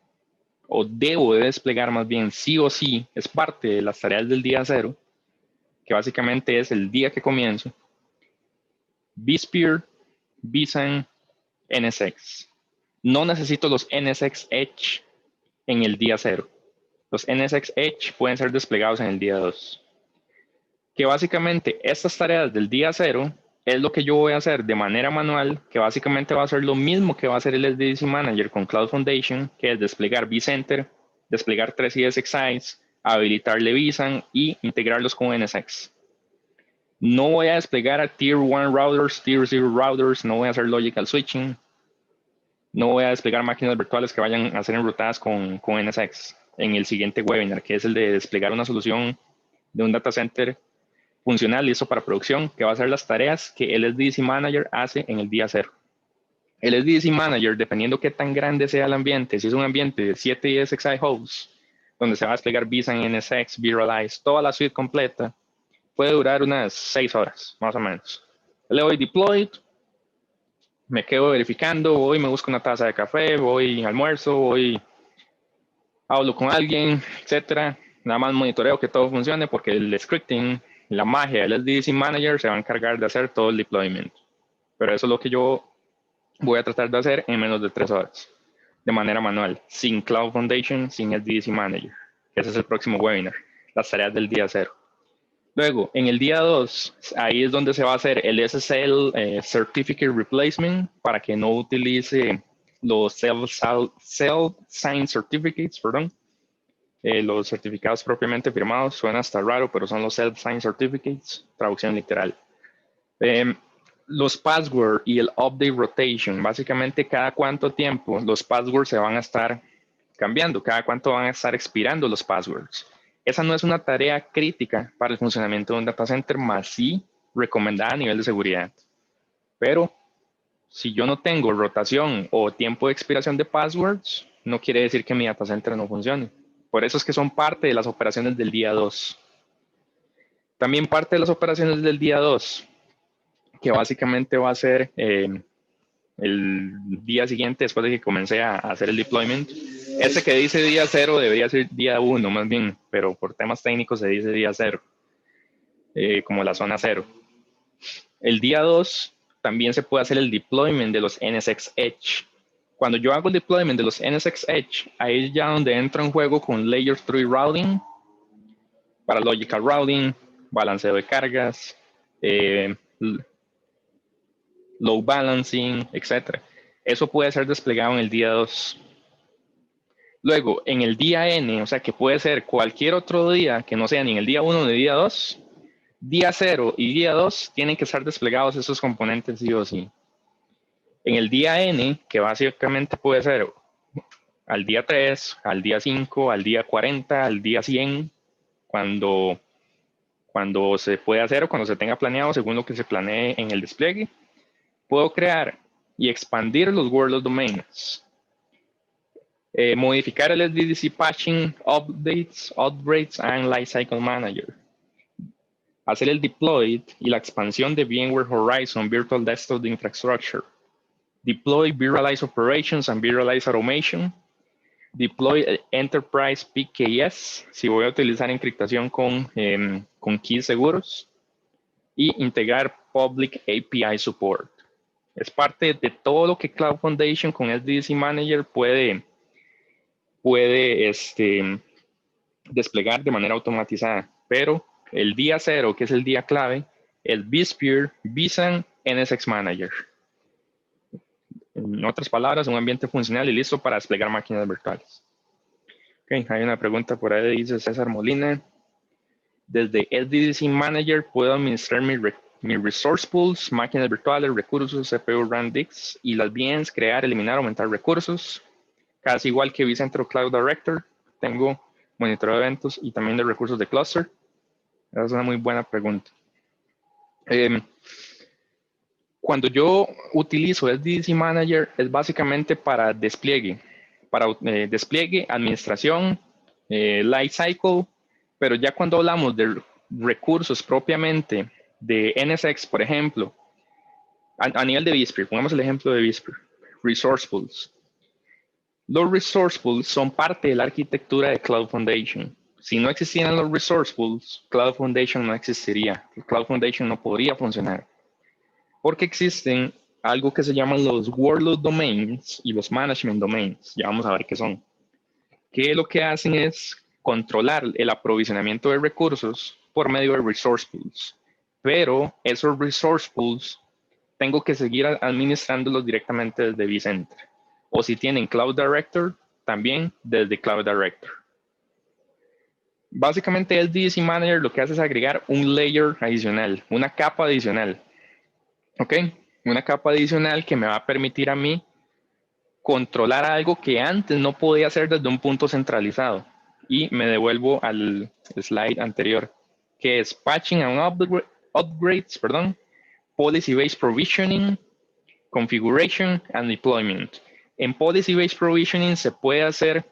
o debo de desplegar más bien, sí o sí, es parte de las tareas del día 0, que básicamente es el día que comienzo, vSphere, vSAN, NSX. No necesito los NSX Edge en el día 0. Los NSX Edge pueden ser desplegados en el día 2. Que básicamente estas tareas del día 0 es lo que yo voy a hacer de manera manual, que básicamente va a ser lo mismo que va a hacer el SDDC Manager con Cloud Foundation, que es desplegar vCenter, desplegar 3 ESXi's, habilitarle vSAN y integrarlos con NSX. No voy a desplegar a Tier 1 routers, Tier 0 routers, no voy a hacer logical switching, no voy a desplegar máquinas virtuales que vayan a ser enrutadas con NSX en el siguiente webinar, que es el de desplegar una solución de un data center funcional listo para producción, que va a hacer las tareas que el SDDC Manager hace en el día 0. El SDDC Manager, dependiendo qué tan grande sea el ambiente, si es un ambiente de 7 ESXi hosts, donde se va a desplegar vSAN, NSX, Virtualize, toda la suite completa, puede durar unas 6 horas, más o menos. Le doy deploy, me quedo verificando, voy, me busco una taza de café, voy almuerzo, voy, hablo con alguien, etcétera. Nada más monitoreo que todo funcione porque el scripting, la magia del SDDC Manager se va a encargar de hacer todo el deployment. Pero eso es lo que yo voy a tratar de hacer en menos de 3 horas, de manera manual, sin Cloud Foundation, sin SDDC Manager. Ese es el próximo webinar, las tareas del día 0. Luego, en el día 2, ahí es donde se va a hacer el SSL Certificate Replacement para que no utilice los Self-Signed Certificates, perdón. Los certificados propiamente firmados, suena hasta raro, pero son los Self-Signed Certificates, traducción literal. Los passwords y el update rotation, básicamente cada cuánto tiempo los passwords se van a estar cambiando, cada cuánto van a estar expirando los passwords. Esa no es una tarea crítica para el funcionamiento de un data center, más sí recomendada a nivel de seguridad. Pero si yo no tengo rotación o tiempo de expiración de passwords, no quiere decir que mi data center no funcione. Por eso es que son parte de las operaciones del día 2. También parte de las operaciones del día 2, que básicamente va a ser el día siguiente después de que comencé a hacer el deployment. Ese que dice día 0 debería ser día 1 más bien, pero por temas técnicos se dice día 0, como la zona 0. El día 2 también se puede hacer el deployment de los NSX Edge. Cuando yo hago el deployment de los NSX Edge, ahí es ya donde entro en juego con Layer 3 Routing, para Logical Routing, balanceo de cargas, load balancing, etc. Eso puede ser desplegado en el día 2. Luego, en el día N, o sea que puede ser cualquier otro día que no sea ni en el día 1 ni el día 2, día 0 y día 2 tienen que estar desplegados esos componentes sí o sí. En el día N, que básicamente puede ser al día 3, al día 5, al día 40, al día 100, cuando se puede hacer o cuando se tenga planeado según lo que se planee en el despliegue, puedo crear y expandir los workload domains. Modificar el SDDC Patching, Updates, Upgrades and Lifecycle Manager. Hacer el deploy y la expansión de VMware Horizon Virtual Desktop Infrastructure. Deploy Virtualized Operations and Virtualized Automation. Deploy Enterprise PKS, si voy a utilizar encriptación con keys seguros. Y integrar Public API Support. Es parte de todo lo que Cloud Foundation con SDDC Manager puede desplegar de manera automatizada. Pero el día 0, que es el día clave, es vSphere, vSAN, NSX Manager. En otras palabras, un ambiente funcional y listo para desplegar máquinas virtuales. Okay, hay una pregunta por ahí, dice César Molina. Desde SDDC Manager puedo administrar mi resource pools, máquinas virtuales, recursos, CPU, RAM, DISC y las VMs, crear, eliminar, aumentar recursos. Casi igual que vCentral Cloud Director, tengo monitoreo de eventos y también de recursos de cluster. Esa es una muy buena pregunta. Cuando yo utilizo SDDC Manager es básicamente para despliegue, administración, lifecycle, pero ya cuando hablamos de recursos propiamente de NSX, por ejemplo, a nivel de vSphere, pongamos el ejemplo de vSphere, Resource Pools. Los Resource Pools son parte de la arquitectura de Cloud Foundation. Si no existieran los Resource Pools, Cloud Foundation no existiría. Cloud Foundation no podría funcionar. Porque existen algo que se llaman los Workload Domains y los Management Domains. Ya vamos a ver qué son. Que lo que hacen es controlar el aprovisionamiento de recursos por medio de Resource Pools. Pero esos Resource Pools tengo que seguir administrándolos directamente desde vCenter. O si tienen Cloud Director, también desde Cloud Director. Básicamente SDDC Manager lo que hace es agregar un layer adicional, una capa adicional. ¿Ok? Una capa adicional que me va a permitir a mí controlar algo que antes no podía hacer desde un punto centralizado. Y me devuelvo al slide anterior, que es Patching and Upgrades, Policy-Based Provisioning, Configuration and Deployment. En Policy-Based Provisioning se puede hacer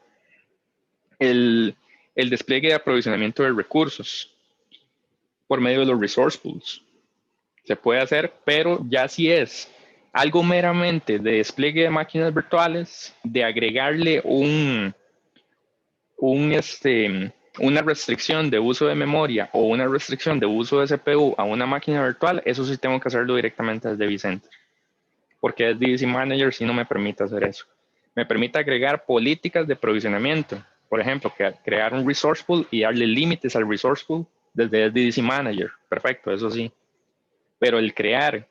el despliegue de aprovisionamiento de recursos por medio de los Resource Pools. Se puede hacer, pero ya si es algo meramente de despliegue de máquinas virtuales, de agregarle una restricción de uso de memoria o una restricción de uso de CPU a una máquina virtual, eso sí tengo que hacerlo directamente desde vCenter, porque el DDC Manager sí no me permite hacer eso. Me permite agregar políticas de provisionamiento. Por ejemplo, crear un resource pool y darle límites al resource pool desde el DDC Manager. Perfecto, eso sí. Pero el crear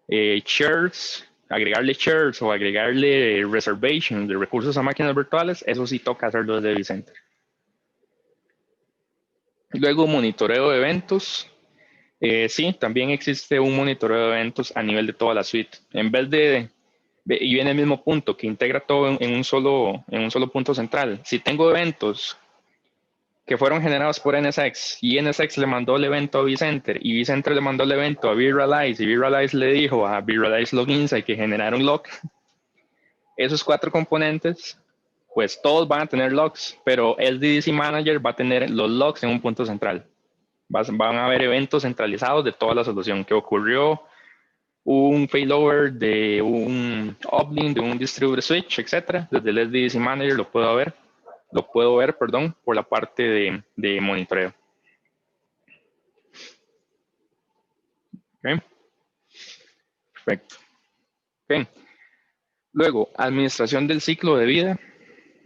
shares, agregarle shares o agregarle reservation de recursos a máquinas virtuales, eso sí toca hacerlo desde vCenter. Luego, monitoreo de eventos. Sí, también existe un monitoreo de eventos a nivel de toda la suite. En vez y viene el mismo punto, que integra todo en un solo punto central. Si tengo eventos que fueron generados por NSX y NSX le mandó el evento a vCenter y vCenter le mandó el evento a vRealize y vRealize le dijo a vRealize Loginsight que generara un log, esos 4 componentes, pues todos van a tener logs, pero el DDC Manager va a tener los logs en un punto central. Van a haber eventos centralizados de toda la solución que ocurrió, un failover de un uplink, de un distributed switch, etcétera. Desde el SDDC Manager lo puedo ver, perdón, por la parte de monitoreo. Okay. Perfecto. Okay. Luego, administración del ciclo de vida.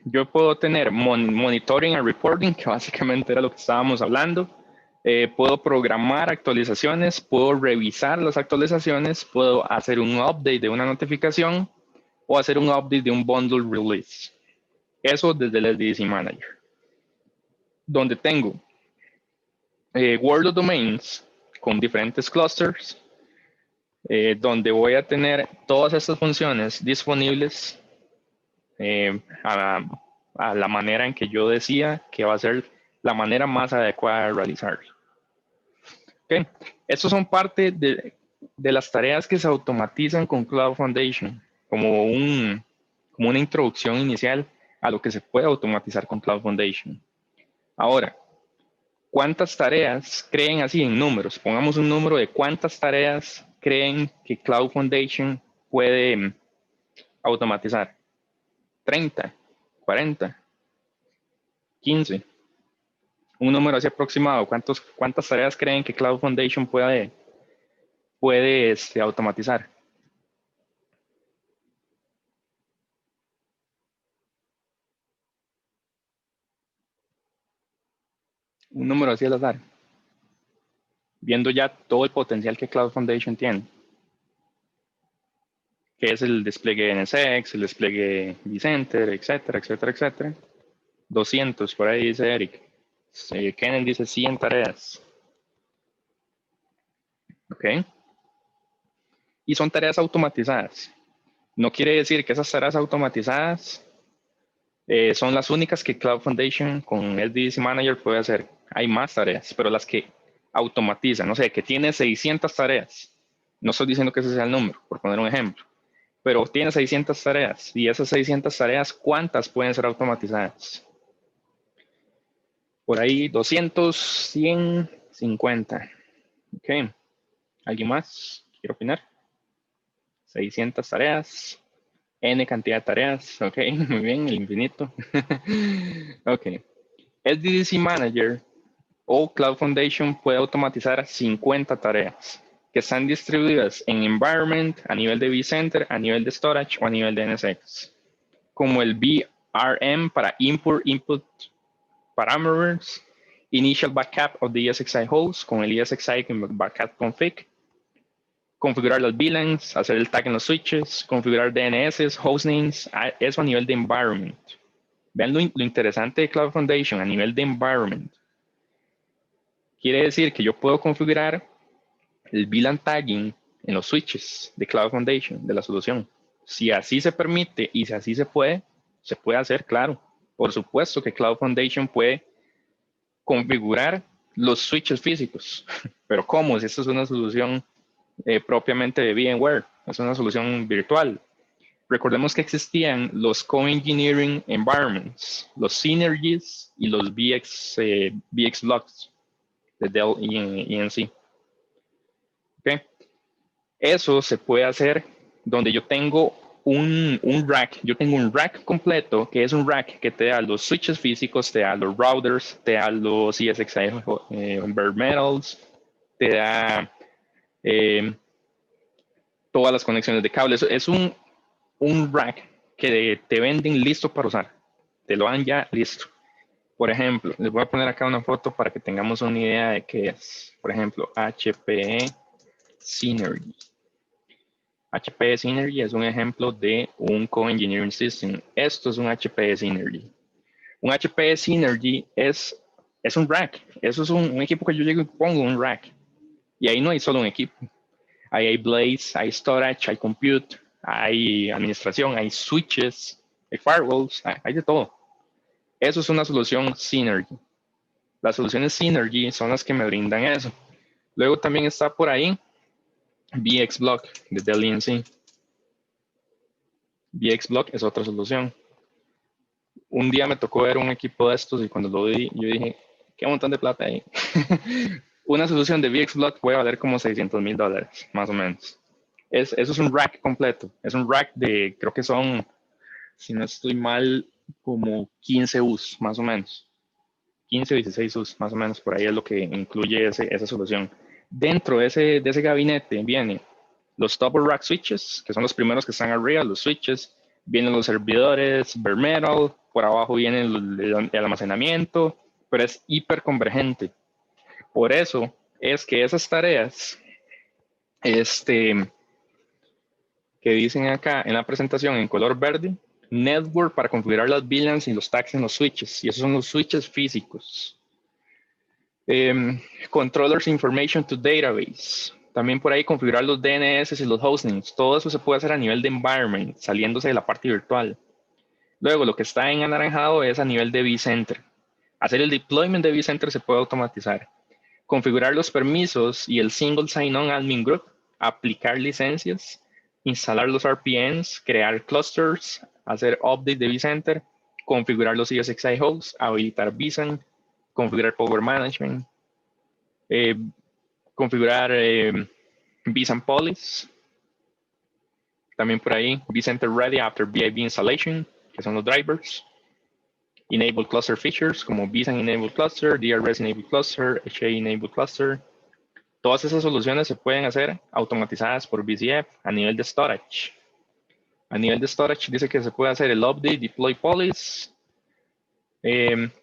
Yo puedo tener monitoring and reporting, que básicamente era lo que estábamos hablando. Puedo programar actualizaciones, puedo revisar las actualizaciones, puedo hacer un update de una notificación o hacer un update de un bundle release. Eso desde el SDDC Manager. Donde tengo World of Domains con diferentes clusters, donde voy a tener todas estas funciones disponibles a la manera en que yo decía que va a ser la manera más adecuada de realizarlo. Okay. Estos son parte de las tareas que se automatizan con Cloud Foundation, como una introducción inicial a lo que se puede automatizar con Cloud Foundation. Ahora, ¿cuántas tareas creen así en números? Pongamos un número de cuántas tareas creen que Cloud Foundation puede automatizar. 30, 40, 15. Un número así aproximado. ¿Cuántas tareas creen que Cloud Foundation puede automatizar? Un número así al azar. Viendo ya todo el potencial que Cloud Foundation tiene, que es el despliegue de NSX, el despliegue vCenter, etcétera, etcétera, etcétera. 200, por ahí dice Eric. Kenneth dice 100 tareas. ¿Ok? Y son tareas automatizadas. No quiere decir que esas tareas automatizadas son las únicas que Cloud Foundation con SDDC Manager puede hacer. Hay más tareas, pero las que automatizan, no sé, que tiene 600 tareas. No estoy diciendo que ese sea el número, por poner un ejemplo, pero tiene 600 tareas y esas 600 tareas, ¿cuántas pueden ser automatizadas? Por ahí 200, 100, 50. Ok. ¿Alguien más quiere opinar? 600 tareas. N cantidad de tareas. Ok, muy bien, el infinito. Ok. SDDC Manager o Cloud Foundation puede automatizar 50 tareas que están distribuidas en environment, a nivel de vCenter, a nivel de storage o a nivel de NSX. Como el VRM para Input Parameters, Initial Backup of the ESXi Host con el ESXi Backup Config, configurar las VLANs, hacer el tag en los switches, configurar DNS, hostnames, eso a nivel de environment. Vean lo interesante de Cloud Foundation a nivel de environment. Quiere decir que yo puedo configurar el VLAN tagging en los switches de Cloud Foundation, de la solución. Si así se permite y si así se puede hacer, claro. Por supuesto que Cloud Foundation puede configurar los switches físicos. Pero ¿cómo? Si esta es una solución propiamente de VMware, es una solución virtual. Recordemos que existían los co-engineering environments, los synergies y los VX blocks de Dell ENC. ¿Okay? Eso se puede hacer donde yo tengo un rack. Yo tengo un rack completo, que es un rack que te da los switches físicos, te da los routers, te da los ESXi bare metals, te da eh, todas las conexiones de cables. Es un rack que te venden listo para usar. Te lo dan ya listo. Por ejemplo, les voy a poner acá una foto para que tengamos una idea de qué es. Por ejemplo, HPE Synergy. HPE Synergy es un ejemplo de un Co-Engineering System. Esto es un HPE Synergy. Un HPE Synergy es un rack. Eso es un equipo que yo llego y pongo un rack. Y ahí no hay solo un equipo. Ahí hay blades, hay storage, hay compute, hay administración, hay switches, hay firewalls, hay de todo. Eso es una solución Synergy. Las soluciones Synergy son las que me brindan eso. Luego también está por ahí VxBlock de Dell EMC. VxBlock es otra solución. Un día me tocó ver un equipo de estos y cuando lo vi, yo dije, qué montón de plata hay. Una solución de VxBlock puede valer como $600,000, más o menos. Eso es un rack completo. Es un rack de, creo que son, si no estoy mal, como 15 U's, más o menos. 15 o 16 U's, más o menos, por ahí es lo que incluye esa solución. Dentro de ese gabinete vienen los top of rack switches, que son los primeros que están arriba, los switches, vienen los servidores, bare metal, por abajo viene el almacenamiento, pero es hiperconvergente. Por eso es que esas tareas, que dicen acá en la presentación en color verde, network para configurar las VLANs y los tags en los switches, y esos son los switches físicos. Controllers Information to Database. También por ahí configurar los DNS y los hostings. Todo eso se puede hacer a nivel de environment, saliéndose de la parte virtual. Luego, lo que está en anaranjado es a nivel de vCenter. Hacer el deployment de vCenter se puede automatizar. Configurar los permisos y el Single Sign-On Admin Group. Aplicar licencias. Instalar los RPNs. Crear clusters. Hacer update de vCenter. Configurar los ESXi hosts. Habilitar vSAN. Configurar Power Management. Configurar vSAN Policy. También por ahí, vCenter Ready After VIB Installation, que son los drivers. Enable Cluster Features, como vSAN Enable Cluster, DRS Enable Cluster, HA Enable Cluster. Todas esas soluciones se pueden hacer automatizadas por VCF a nivel de storage. A nivel de storage dice que se puede hacer el update, deploy policy,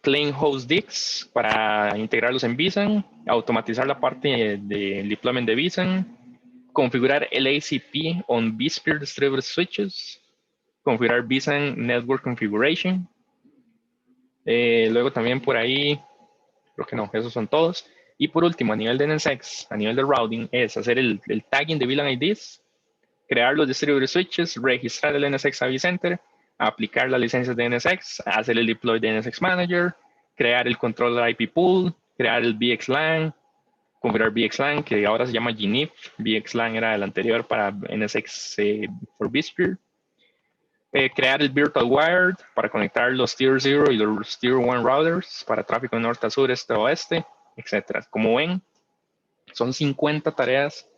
clean host digs para integrarlos en vSAN, automatizar la parte del deployment de vSAN, configurar el ACP on vSphere distributed switches, configurar vSAN network configuration. Luego también por ahí, creo que no, esos son todos. Y por último, a nivel de NSX, a nivel de routing, es hacer el tagging de VLAN IDs, crear los distributed switches, registrar el NSX a vCenter, aplicar las licencias de NSX, hacer el deploy de NSX Manager, crear el controller IP pool, crear el VXLAN, configurar VXLAN, que ahora se llama GNIF. VXLAN era el anterior para NSX for vSphere. Crear el Virtual Wired para conectar los Tier 0 y los Tier 1 routers para tráfico de norte a sur, este a oeste, etc. Como ven, son 50 tareas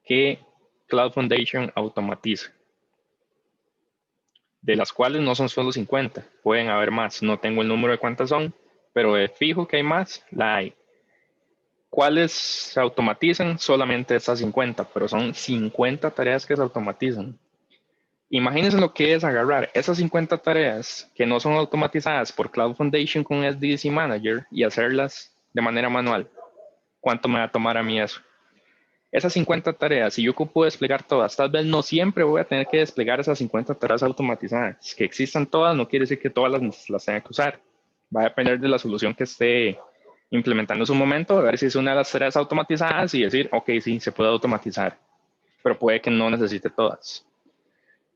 que Cloud Foundation automatiza, de las cuales no son solo 50, pueden haber más. No tengo el número de cuántas son, pero de fijo que hay más, la hay. ¿Cuáles se automatizan? Solamente estas 50, pero son 50 tareas que se automatizan. Imagínense lo que es agarrar esas 50 tareas que no son automatizadas por Cloud Foundation con SDDC Manager y hacerlas de manera manual. ¿Cuánto me va a tomar a mí eso? Esas 50 tareas, si yo ocupo desplegar todas, tal vez no siempre voy a tener que desplegar esas 50 tareas automatizadas. Que existan todas no quiere decir que todas las tenga que usar. Va a depender de la solución que esté implementando en su momento, a ver si es una de las tareas automatizadas y decir, ok, sí, se puede automatizar, pero puede que no necesite todas.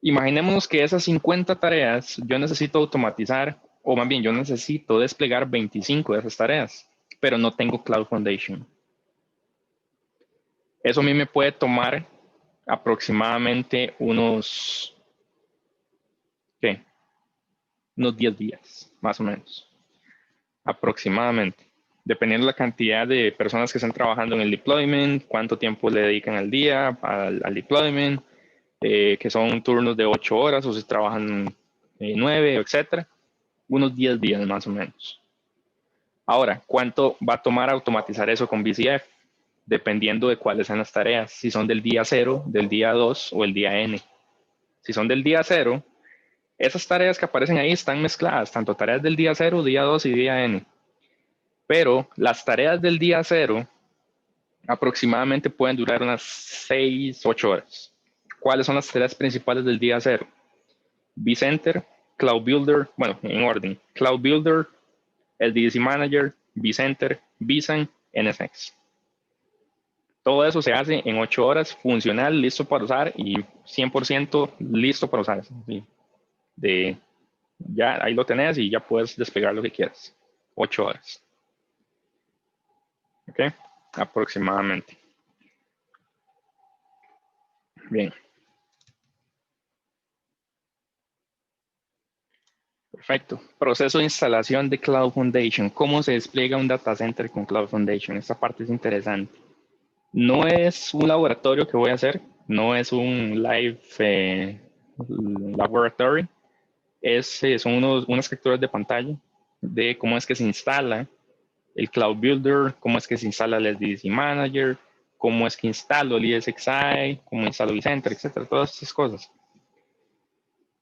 Imaginemos que esas 50 tareas yo necesito automatizar, o más bien yo necesito desplegar 25 de esas tareas, pero no tengo Cloud Foundation. Eso a mí me puede tomar aproximadamente unos 10 días, más o menos, aproximadamente. Dependiendo de la cantidad de personas que están trabajando en el deployment, cuánto tiempo le dedican al día al deployment, que son turnos de 8 horas o si trabajan 9, etcétera, unos 10 días más o menos. Ahora, ¿cuánto va a tomar automatizar eso con VCF? Dependiendo de cuáles sean las tareas, si son del día 0, del día 2 o el día N. Si son del día 0, esas tareas que aparecen ahí están mezcladas, tanto tareas del día 0, día 2 y día N. Pero las tareas del día 0 aproximadamente pueden durar unas 6, 8 horas. ¿Cuáles son las tareas principales del día 0? vCenter, Cloud Builder, bueno, en orden, Cloud Builder, LDC Manager, vCenter, vSAN, NSX. Todo eso se hace en 8 horas, funcional, listo para usar y 100% listo para usar. ¿Sí? Ya ahí lo tenés y ya puedes desplegar lo que quieras. 8 horas. ¿Ok? Aproximadamente. Bien. Perfecto. Proceso de instalación de Cloud Foundation. ¿Cómo se despliega un data center con Cloud Foundation? Esta parte es interesante. No es un laboratorio que voy a hacer, no es un live laboratory, son unas capturas de pantalla de cómo es que se instala el Cloud Builder, cómo es que se instala el SDDC Manager, cómo es que instalo el ESXi, cómo instalo vCenter, etcétera, todas esas cosas.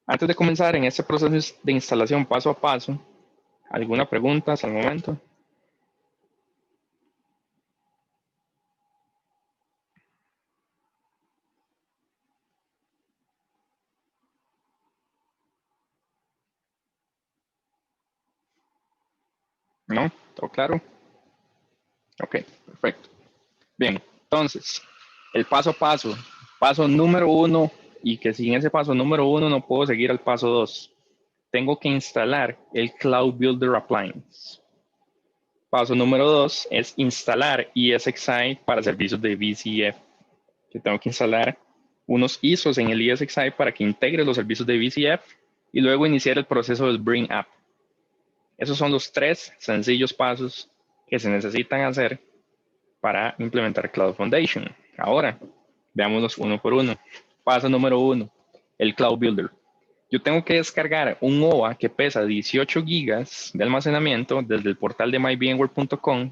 Antes de comenzar en este proceso de instalación paso a paso, ¿alguna pregunta hasta el momento? ¿No? ¿Todo claro? Ok, perfecto. Bien, entonces, el paso a paso. Paso número 1, y que sin ese paso número 1 no puedo seguir al paso 2. Tengo que instalar el Cloud Builder Appliance. Paso número 2 es instalar ESXi para servicios de VCF. Yo tengo que instalar unos ISOs en el ESXi para que integre los servicios de VCF y luego iniciar el proceso del Bring Up. Esos son los 3 sencillos pasos que se necesitan hacer para implementar Cloud Foundation. Ahora, veámoslos uno por uno. Paso número 1, el Cloud Builder. Yo tengo que descargar un OVA que pesa 18 gigas de almacenamiento desde el portal de myVMware.com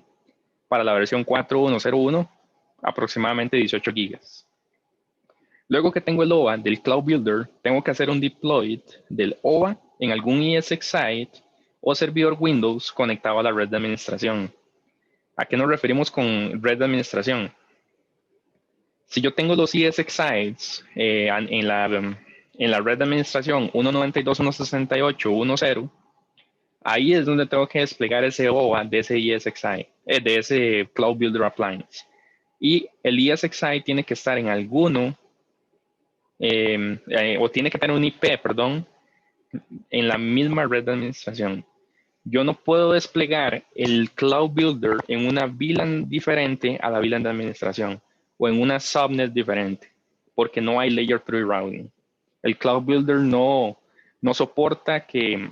para la versión 4.1.0.1, aproximadamente 18 gigas. Luego que tengo el OVA del Cloud Builder, tengo que hacer un deploy del OVA en algún ESX site o servidor Windows conectado a la red de administración. ¿A qué nos referimos con red de administración? Si yo tengo los ESX sites en la red de administración 192.168.1.0, ahí es donde tengo que desplegar ese OVA de ese ESXi, de ese Cloud Builder Appliance. Y el ESXi tiene que estar en alguno, o tiene que tener un IP, perdón, en la misma red de administración. Yo no puedo desplegar el Cloud Builder en una VLAN diferente a la VLAN de administración o en una subnet diferente, porque no hay Layer 3 routing. El Cloud Builder no soporta que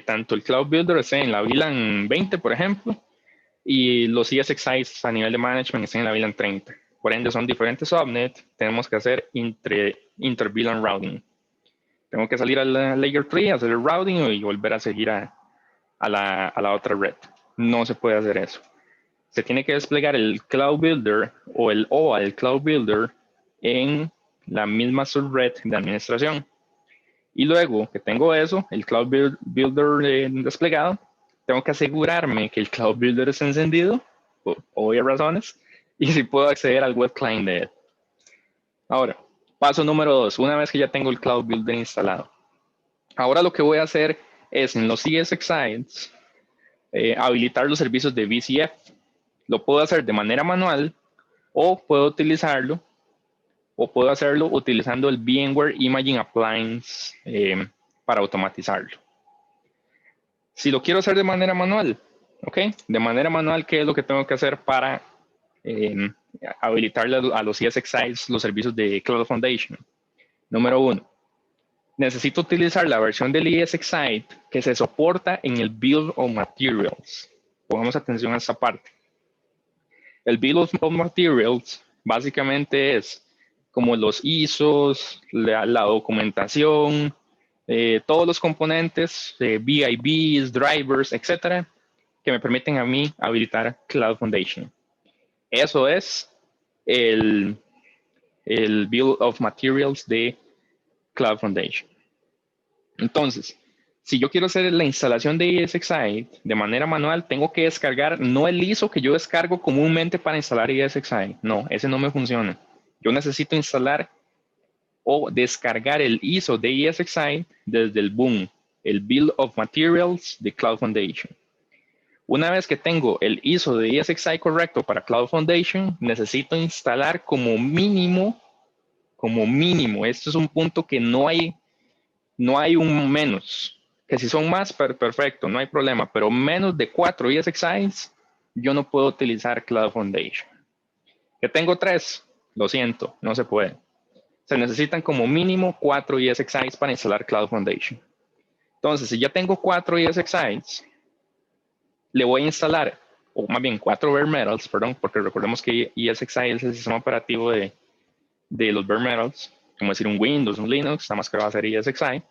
tanto el Cloud Builder esté en la VLAN 20, por ejemplo, y los ESXi a nivel de management estén en la VLAN 30. Por ende, son diferentes subnets. Tenemos que hacer inter-VLAN routing. Tengo que salir a la Layer 3, hacer el routing y volver a seguir a la otra red. No se puede hacer eso. Se tiene que desplegar el Cloud Builder o el OA del Cloud Builder en la misma subred de administración. Y luego que tengo eso, el Cloud Builder desplegado, tengo que asegurarme que el Cloud Builder está encendido, por obvias razones, y si puedo acceder al web client de él. Ahora, paso número 2, una vez que ya tengo el Cloud Builder instalado. Ahora lo que voy a hacer es en los ESX sites habilitar los servicios de VCF. Lo puedo hacer de manera manual o puedo utilizarlo o puedo hacerlo utilizando el VMware Imaging Appliance para automatizarlo. Si lo quiero hacer de manera manual, ¿ok? De manera manual, ¿qué es lo que tengo que hacer para habilitarle a los ESX sites los servicios de Cloud Foundation? Número 1, necesito utilizar la versión del ESX site que se soporta en el Bill of Materials. Pongamos atención a esta parte. El Bill of Materials básicamente es como los ISOs, la documentación, todos los componentes, VIBs, drivers, etcétera, que me permiten a mí habilitar Cloud Foundation. Eso es el Bill of Materials de Cloud Foundation. Entonces, si yo quiero hacer la instalación de ESXi de manera manual, tengo que descargar no el ISO que yo descargo comúnmente para instalar ESXi. No, ese no me funciona. Yo necesito instalar o descargar el ISO de ESXi desde el BOM, el Bill of Materials de Cloud Foundation. Una vez que tengo el ISO de ESXi correcto para Cloud Foundation, necesito instalar como mínimo, esto es un punto que no hay un menos, que si son más, perfecto, no hay problema, pero menos de 4 ESXis, yo no puedo utilizar Cloud Foundation. Que tengo 3, lo siento, no se puede. Se necesitan como mínimo 4 ESXis para instalar Cloud Foundation. Entonces, si ya tengo 4 ESXis, le voy a instalar, o más bien 4 bare metals, perdón, porque recordemos que ESXi es el sistema operativo de los bare metals, como decir un Windows, un Linux, nada más que va a ser ESXi,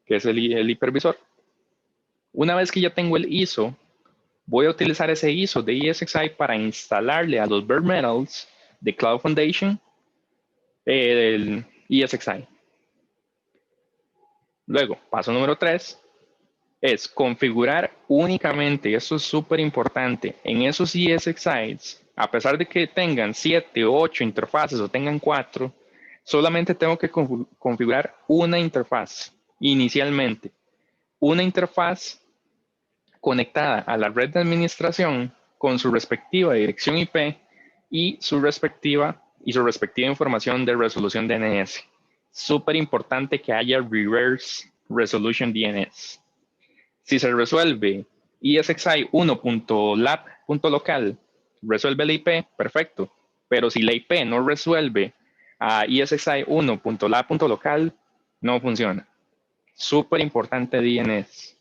que es el hipervisor. Una vez que ya tengo el ISO, voy a utilizar ese ISO de ESXi para instalarle a los bare metals de Cloud Foundation el ESXi. Luego, paso número 3 es configurar únicamente, y eso es súper importante, en esos ESXis, a pesar de que tengan 7 o 8 interfaces o tengan 4, solamente tengo que configurar una interfaz inicialmente. Una interfaz conectada a la red de administración con su respectiva dirección IP y su respectiva información de resolución DNS. Súper importante que haya reverse resolution DNS. Si se resuelve ESXi 1.lab.local, resuelve la IP, perfecto. Pero si la IP no resuelve a ESXi 1.lab.local, no funciona. Súper importante DNS.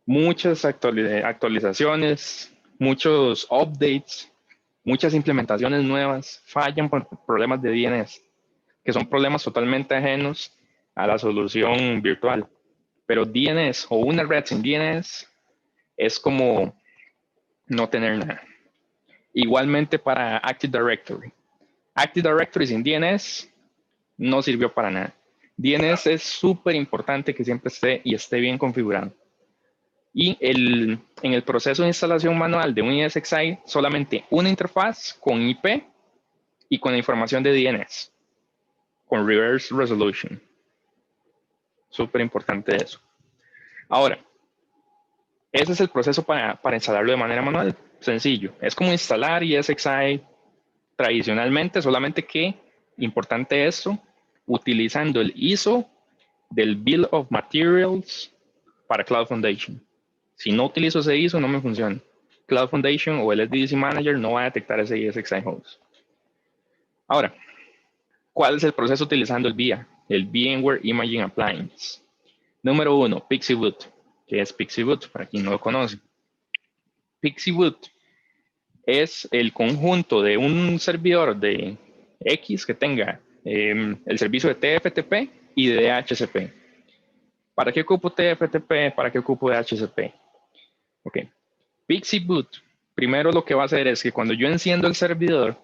Muchas actualizaciones, muchos updates, muchas implementaciones nuevas fallan por problemas de DNS, que son problemas totalmente ajenos a la solución virtual. Pero DNS o una red sin DNS es como no tener nada. Igualmente para Active Directory. Active Directory sin DNS no sirvió para nada. DNS es súper importante que siempre esté bien configurado. Y en el proceso de instalación manual de un ESXi, solamente una interfaz con IP y con la información de DNS, con reverse resolution. Súper importante eso. Ahora, ese es el proceso para instalarlo de manera manual. Sencillo. Es como instalar ESXi tradicionalmente, solamente que, importante esto, utilizando el ISO del Bill of Materials para Cloud Foundation. Si no utilizo ese ISO, no me funciona. Cloud Foundation o el SDDC Manager no va a detectar ese ESXi host. Ahora, ¿cuál es el proceso utilizando el VIA? El VMware Imaging Appliance. Número 1, PixieBoot. ¿Qué es PixieBoot? Para quien no lo conoce. PixieBoot es el conjunto de un servidor de X que tenga el servicio de TFTP y de DHCP. ¿Para qué ocupo TFTP? ¿Para qué ocupo DHCP? Ok. PixieBoot, primero lo que va a hacer es que cuando yo enciendo el servidor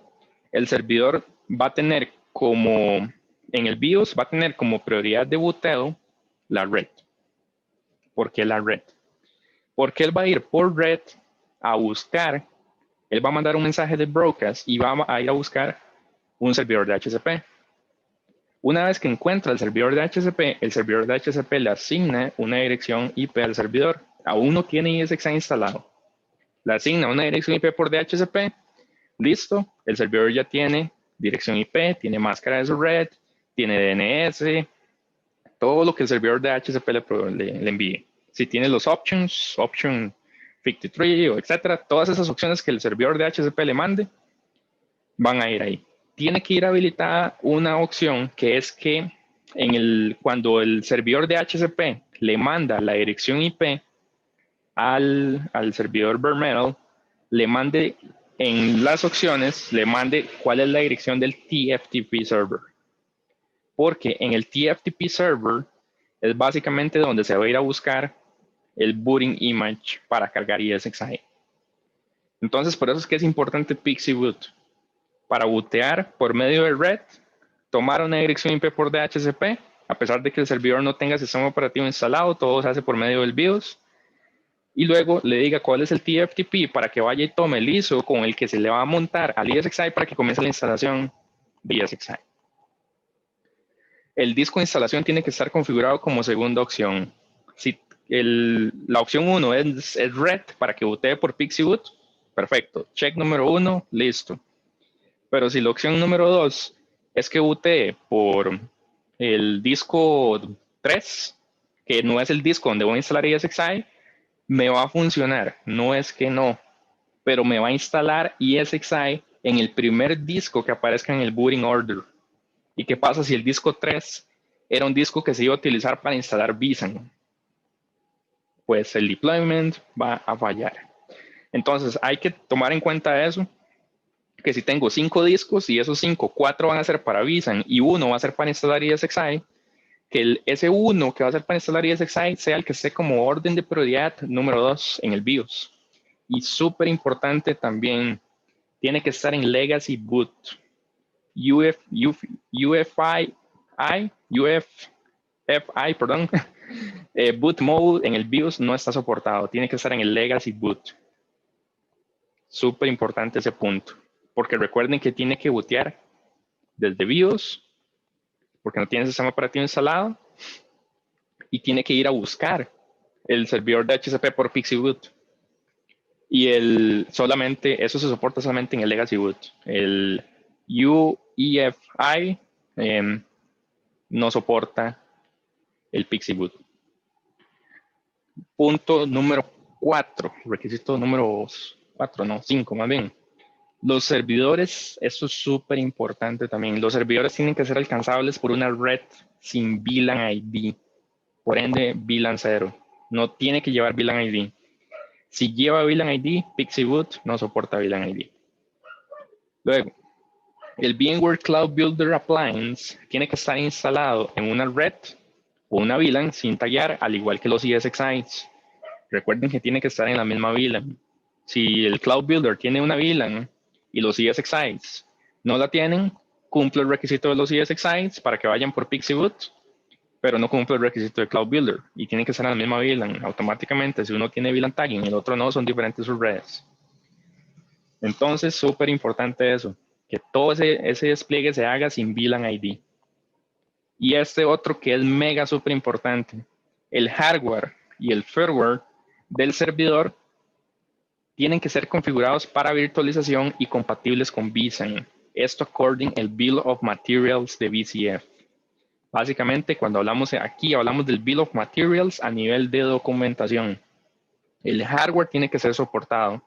va a tener como, en el BIOS, va a tener como prioridad de booteo la red. ¿Por qué la red? Porque él va a ir por red a buscar, él va a mandar un mensaje de broadcast y va a ir a buscar un servidor de HCP. Una vez que encuentra el servidor de HCP le asigna una dirección IP al servidor. Aún no tiene ESXi instalado. Le asigna una dirección IP por DHCP. Listo, el servidor ya tiene dirección IP, tiene máscara de su red, tiene DNS, todo lo que el servidor de HCP le envíe. Si tiene los options, option 53 o etcétera, todas esas opciones que el servidor de HCP le mande, van a ir ahí. Tiene que ir habilitada una opción que es que cuando el servidor de HCP le manda la dirección IP al servidor bare metal, le mande en las opciones le mande cuál es la dirección del TFTP server. Porque en el TFTP server es básicamente donde se va a ir a buscar el booting image para cargar ESXi. Entonces, por eso es que es importante Pixie Boot. Para bootear por medio de red, tomar una dirección IP por DHCP, a pesar de que el servidor no tenga sistema operativo instalado, todo se hace por medio del BIOS. Y luego le diga cuál es el TFTP para que vaya y tome el ISO con el que se le va a montar al ESXi para que comience la instalación de ESXi. El disco de instalación tiene que estar configurado como segunda opción. Si la opción 1 es red para que bootee por Pixie Boot, perfecto. Check número 1, listo. Pero si la opción número 2 es que bootee por el disco 3, que no es el disco donde voy a instalar ESXi, me va a funcionar. No es que no, pero me va a instalar ESXi en el primer disco que aparezca en el booting order. ¿Y qué pasa si el disco 3 era un disco que se iba a utilizar para instalar vSAN? Pues el deployment va a fallar. Entonces hay que tomar en cuenta eso, que si tengo 5 discos y esos 5, 4 van a ser para vSAN y 1 va a ser para instalar ESXi, que ese 1 que va a ser para instalar ESXi sea el que esté como orden de prioridad número 2 en el BIOS. Y súper importante también, tiene que estar en Legacy Boot. Boot Mode en el BIOS no está soportado, tiene que estar en el Legacy Boot. Súper importante ese punto, porque recuerden que tiene que bootear desde BIOS, porque no tiene sistema operativo instalado, y tiene que ir a buscar el servidor de DHCP por Pixie Boot. Y eso se soporta solamente en el Legacy Boot. El UEFI no soporta el Pixie Boot. Punto número 4, requisito número 4, no, 5 más bien. Los servidores, esto es súper importante también. Los servidores tienen que ser alcanzables por una red sin VLAN ID. Por ende, VLAN 0. No tiene que llevar VLAN ID. Si lleva VLAN ID, Pixie Boot no soporta VLAN ID. Luego, el VMware Cloud Builder Appliance tiene que estar instalado en una red o una VLAN sin tallar, al igual que los ESXi. Recuerden que tiene que estar en la misma VLAN. Si el Cloud Builder tiene una VLAN y los ESXi no la tienen, cumple el requisito de los ESXi para que vayan por Pixie Boot, pero no cumple el requisito de Cloud Builder y tiene que estar en la misma VLAN. Automáticamente, si uno tiene VLAN tagging y el otro no, son diferentes sus redes. Entonces, súper importante eso, que todo ese despliegue se haga sin VLAN ID. Y este otro que es mega súper importante, el hardware y el firmware del servidor tienen que ser configurados para virtualización y compatibles con vSAN. Esto according el Bill of Materials de VCF. Básicamente, cuando hablamos aquí, hablamos del Bill of Materials a nivel de documentación. El hardware tiene que ser soportado.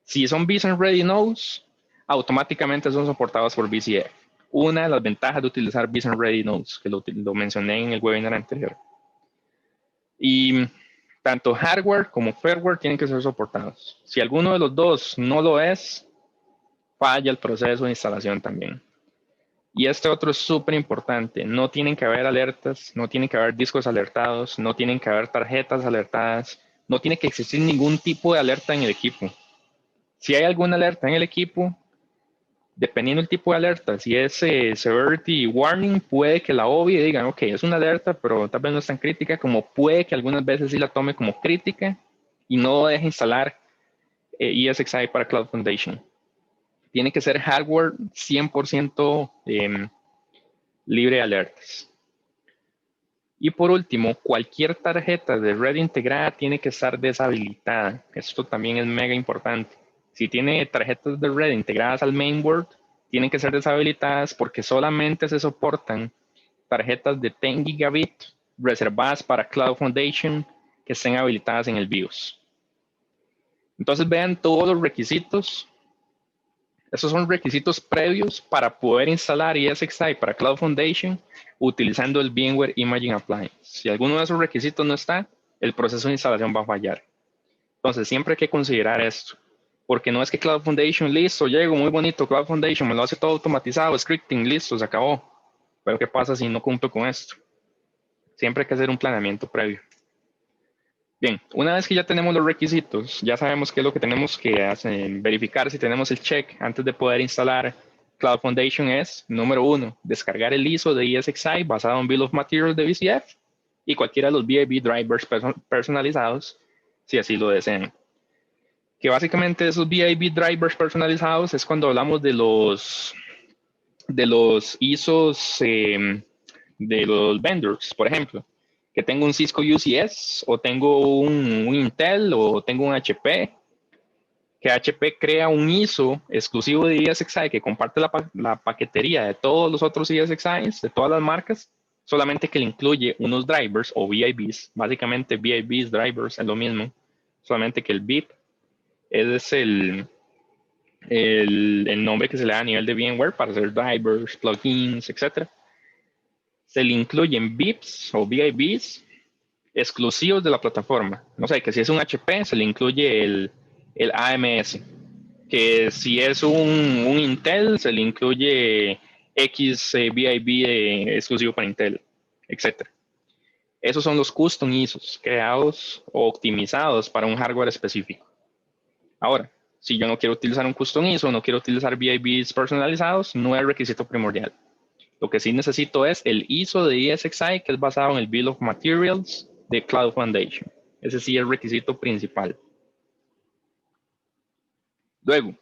Si son vSAN Ready Nodes, automáticamente son soportados por VCF. Una de las ventajas de utilizar vSAN Ready Nodes, que lo mencioné en el webinar anterior. Y tanto hardware como firmware tienen que ser soportados. Si alguno de los dos no lo es, falla el proceso de instalación también. Y este otro es súper importante. No tienen que haber alertas, no tienen que haber discos alertados, no tienen que haber tarjetas alertadas, no tiene que existir ningún tipo de alerta en el equipo. Si hay alguna alerta en el equipo, dependiendo del tipo de alerta, si es severity warning, puede que la obvie y digan, ok, es una alerta, pero tal vez no es tan crítica, como puede que algunas veces sí la tome como crítica y no deje instalar ESXi para Cloud Foundation. Tiene que ser hardware 100% libre de alertas. Y por último, cualquier tarjeta de red integrada tiene que estar deshabilitada. Esto también es mega importante. Si tiene tarjetas de red integradas al mainboard, tienen que ser deshabilitadas porque solamente se soportan tarjetas de 10 gigabit reservadas para Cloud Foundation que estén habilitadas en el BIOS. Entonces vean todos los requisitos. Esos son requisitos previos para poder instalar ESXi para Cloud Foundation utilizando el VMware Imaging Appliance. Si alguno de esos requisitos no está, el proceso de instalación va a fallar. Entonces siempre hay que considerar esto. Porque no es que Cloud Foundation, listo, llego, muy bonito, Cloud Foundation, me lo hace todo automatizado, scripting, listo, se acabó. Pero ¿qué pasa si no cumplo con esto? Siempre hay que hacer un planeamiento previo. Bien, una vez que ya tenemos los requisitos, ya sabemos qué es lo que tenemos que hacer, verificar si tenemos el check antes de poder instalar Cloud Foundation es, número 1, descargar el ISO de ESXi basado en Bill of Materials de VCF y cualquiera de los VIB drivers personalizados, si así lo desean. Que básicamente esos VIB drivers personalizados es cuando hablamos de los ISOs de los vendors, por ejemplo, que tengo un Cisco UCS o tengo un Intel o tengo un HP, que HP crea un ISO exclusivo de ESXi que comparte la paquetería de todos los otros ESXis, de todas las marcas, solamente que le incluye unos drivers o VIBs, básicamente VIBs, drivers, es lo mismo, solamente que el VIP es el nombre que se le da a nivel de VMware para hacer drivers, plugins, etc. Se le incluyen VIPs o VIBs exclusivos de la plataforma. No sé, que si es un HP, se le incluye el AMS. Que si es un Intel, se le incluye X VIB exclusivo para Intel, etc. Esos son los custom ISOs creados o optimizados para un hardware específico. Ahora, si yo no quiero utilizar un custom ISO, no quiero utilizar VIBs personalizados, no es requisito primordial. Lo que sí necesito es el ISO de ESXi, que es basado en el Bill of Materials de Cloud Foundation. Ese sí es el requisito principal. Luego,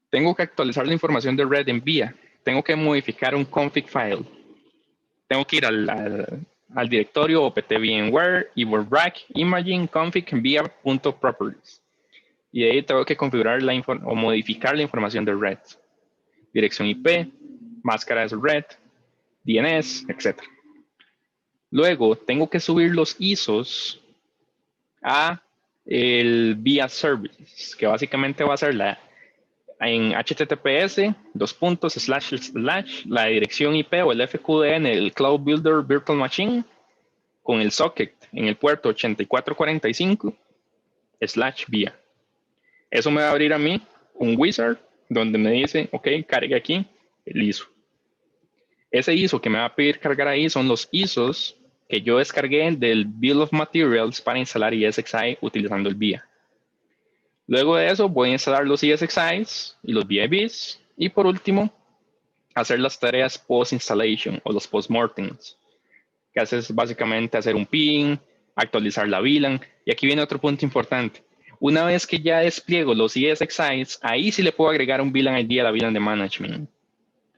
tengo que actualizar la información de red en VIA. Tengo que modificar un config file. Tengo que ir al directorio opt VMware y rack imaging config via.properties. Y de ahí tengo que configurar o modificar la información de red. Dirección IP, máscara de red, DNS, etc. Luego, tengo que subir los ISOs a el via service, que básicamente va a ser en HTTPS, // la dirección IP o el FQDN del Cloud Builder Virtual Machine con el socket en el puerto 8445/via. Eso me va a abrir a mí un wizard donde me dice, ok, cargue aquí el ISO. Ese ISO que me va a pedir cargar ahí son los ISOs que yo descargué del Bill of Materials para instalar ESXi utilizando el VIA. Luego de eso voy a instalar los ESXis y los VIBs y por último hacer las tareas post-installation o los post-mortems, que haces básicamente hacer un ping, actualizar la VLAN y aquí viene otro punto importante. Una vez que ya despliego los ESXis, ahí sí le puedo agregar un VLAN ID a la VLAN de management.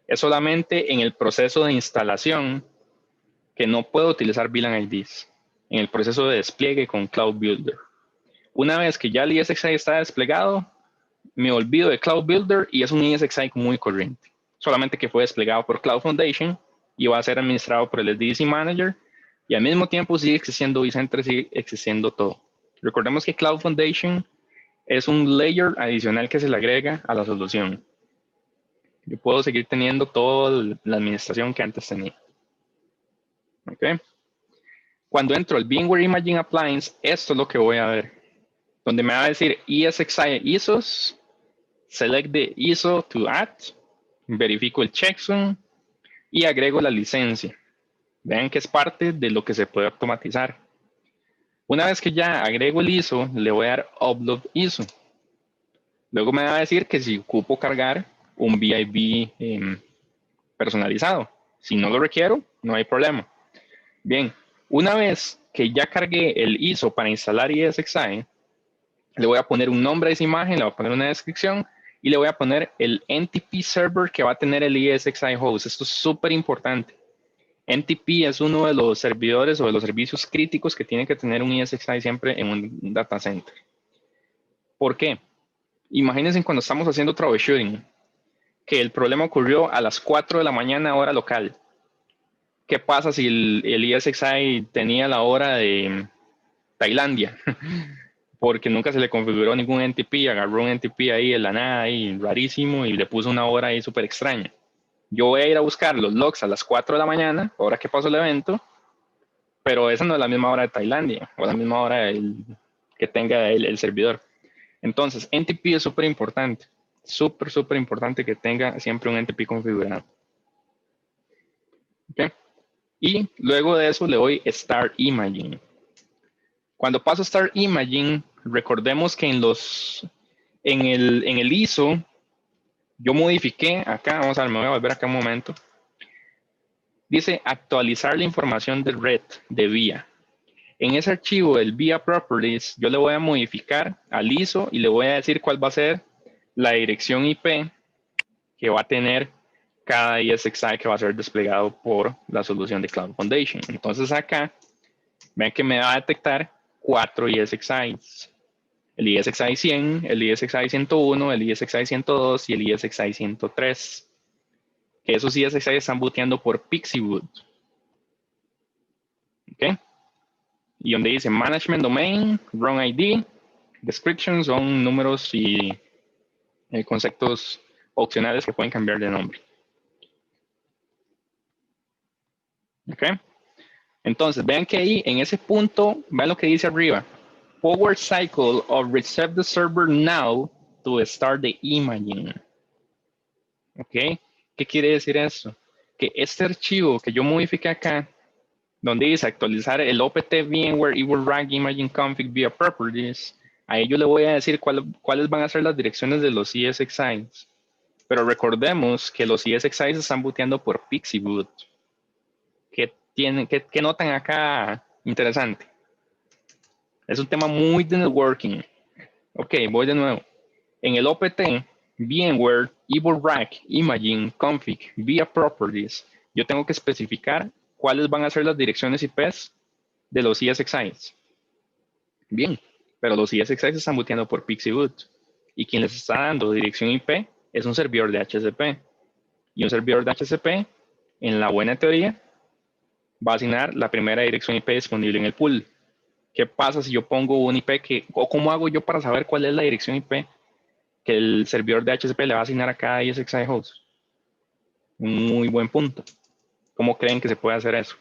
Es solamente en el proceso de instalación que no puedo utilizar VLAN IDs, en el proceso de despliegue con Cloud Builder. Una vez que ya el ESXi está desplegado, me olvido de Cloud Builder y es un ESXi muy corriente, solamente que fue desplegado por Cloud Foundation y va a ser administrado por el SDDC Manager y al mismo tiempo sigue existiendo vCenter, sigue existiendo todo. Recordemos que Cloud Foundation es un layer adicional que se le agrega a la solución. Yo puedo seguir teniendo toda la administración que antes tenía. ¿Okay? Cuando entro al VMware Imaging Appliance, esto es lo que voy a ver, donde me va a decir ESXi ISOs, select the ISO to add, verifico el checksum y agrego la licencia. Vean que es parte de lo que se puede automatizar. Una vez que ya agrego el ISO, le voy a dar upload ISO. Luego me va a decir que si ocupo cargar un VIB personalizado. Si no lo requiero, no hay problema. Bien, una vez que ya cargué el ISO para instalar ESXi, le voy a poner un nombre a esa imagen, le voy a poner una descripción y le voy a poner el NTP server que va a tener el ESXi host. Esto es súper importante. NTP es uno de los servidores o de los servicios críticos que tiene que tener un ESXi siempre en un data center. ¿Por qué? Imagínense cuando estamos haciendo troubleshooting, que el problema ocurrió a las 4 de la mañana hora local. ¿Qué pasa si el ESXi tenía la hora de Tailandia? Porque nunca se le configuró ningún NTP, agarró un NTP ahí en la nada, ahí rarísimo, y le puso una hora ahí súper extraña. Yo voy a ir a buscar los logs a las 4 de la mañana, hora que pasó el evento, pero esa no es la misma hora de Tailandia, o la misma hora que tenga el servidor. Entonces, NTP es súper importante. Súper importante que tenga siempre un NTP configurado. ¿Okay? Y luego de eso le doy Start Imaging. Cuando paso Start Imaging, recordemos que en el ISO, yo modifiqué acá, vamos a ver, me voy a volver acá un momento. Dice actualizar la información del red de vía. En ese archivo del vía properties, yo le voy a modificar al ISO y le voy a decir cuál va a ser la dirección IP que va a tener cada ESXi que va a ser desplegado por la solución de Cloud Foundation. Entonces acá, vean que me va a detectar 4 ESXis. El ESXi 100, el ESXi 101, el ESXi 102 y el ESXi 103. Que esos ESXi están booteando por Pixie Boot. ¿Ok? Y donde dice Management Domain, Run ID, Description son números y conceptos opcionales que pueden cambiar de nombre. ¿Ok? Entonces, vean que ahí, en ese punto, vean lo que dice arriba. Power cycle of reset the server now to start the imaging. ¿Ok? ¿Qué quiere decir eso? Que este archivo que yo modifique acá, donde dice actualizar el opt VMware Evil Rack Imaging Config via Properties, a ello le voy a decir cuáles van a ser las direcciones de los ESXis. Pero recordemos que los ESXis están booteando por Pixie Boot. ¿Qué notan acá interesante? Es un tema muy de networking. Ok, voy de nuevo. En el OPT, VMware, Evil Rack, Imaging, Config, via Properties, yo tengo que especificar cuáles van a ser las direcciones IPs de los ESXis. Bien, pero los ESXis están booteando por Pixie Boot. Y quien les está dando dirección IP es un servidor de HCP. Y un servidor de HCP, en la buena teoría, va a asignar la primera dirección IP disponible en el pool. ¿Qué pasa si yo pongo un IP o cómo hago yo para saber cuál es la dirección IP que el servidor de HCP le va a asignar a cada ESXi host? Un muy buen punto. ¿Cómo creen que se puede hacer eso?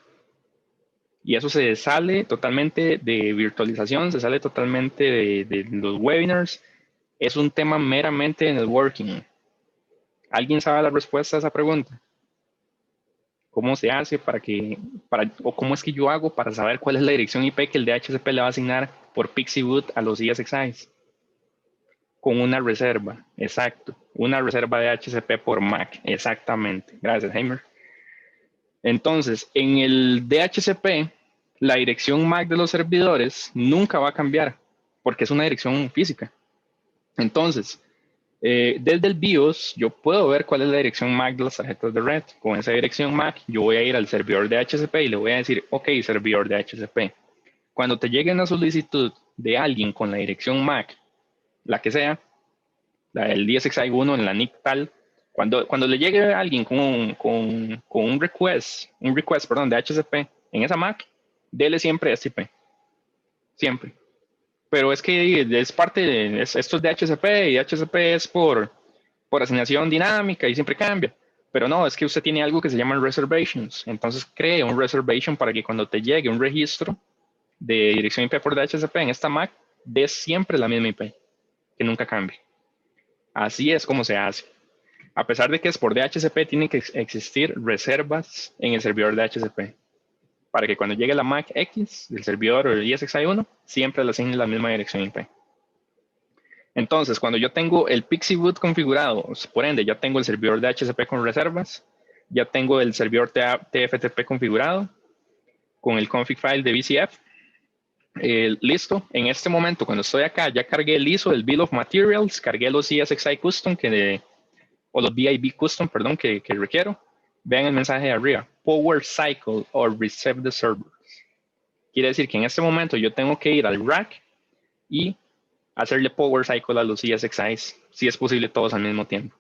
Y eso se sale totalmente de virtualización, se sale totalmente de los webinars. Es un tema meramente de networking. ¿Alguien sabe la respuesta a esa pregunta? ¿Cómo se hace o cómo es que yo hago para saber cuál es la dirección IP que el DHCP le va a asignar por Pixie Boot a los ESXis? Con una reserva, exacto. Una reserva de HCP por MAC, exactamente. Gracias, Heimer. Entonces, en el DHCP, la dirección MAC de los servidores nunca va a cambiar porque es una dirección física. Entonces, desde el BIOS, yo puedo ver cuál es la dirección MAC de las tarjetas de red. Con esa dirección MAC, yo voy a ir al servidor de HCP y le voy a decir, ok, servidor de HCP. Cuando te llegue una solicitud de alguien con la dirección MAC, la que sea, la del DSXi1 en la NIC tal, cuando le llegue a alguien con un request, perdón, de HCP en esa MAC, dele siempre este IP. Siempre. Pero es que es parte de, esto es de HCP y HCP es por asignación dinámica y siempre cambia. Pero no, es que usted tiene algo que se llama reservations. Entonces cree un reservation para que cuando te llegue un registro de dirección IP por DHCP en esta MAC, des siempre la misma IP, que nunca cambie. Así es como se hace. A pesar de que es por DHCP, tienen que existir reservas en el servidor de DHCP para que cuando llegue la MAC X del servidor o el ESXi1, siempre le asigne la misma dirección IP. Entonces, cuando yo tengo el Pixie Boot configurado, por ende, ya tengo el servidor de HCP con reservas, ya tengo el servidor TFTP configurado con el config file de VCF. Listo, en este momento, cuando estoy acá, ya cargué el ISO, el Bill of Materials, cargué los ESXi Custom o los BIB Custom, perdón, que requiero. Vean el mensaje de arriba, Power Cycle or Reset the Servers. Quiere decir que en este momento yo tengo que ir al rack y hacerle Power Cycle a los ESXis, si es posible todos al mismo tiempo.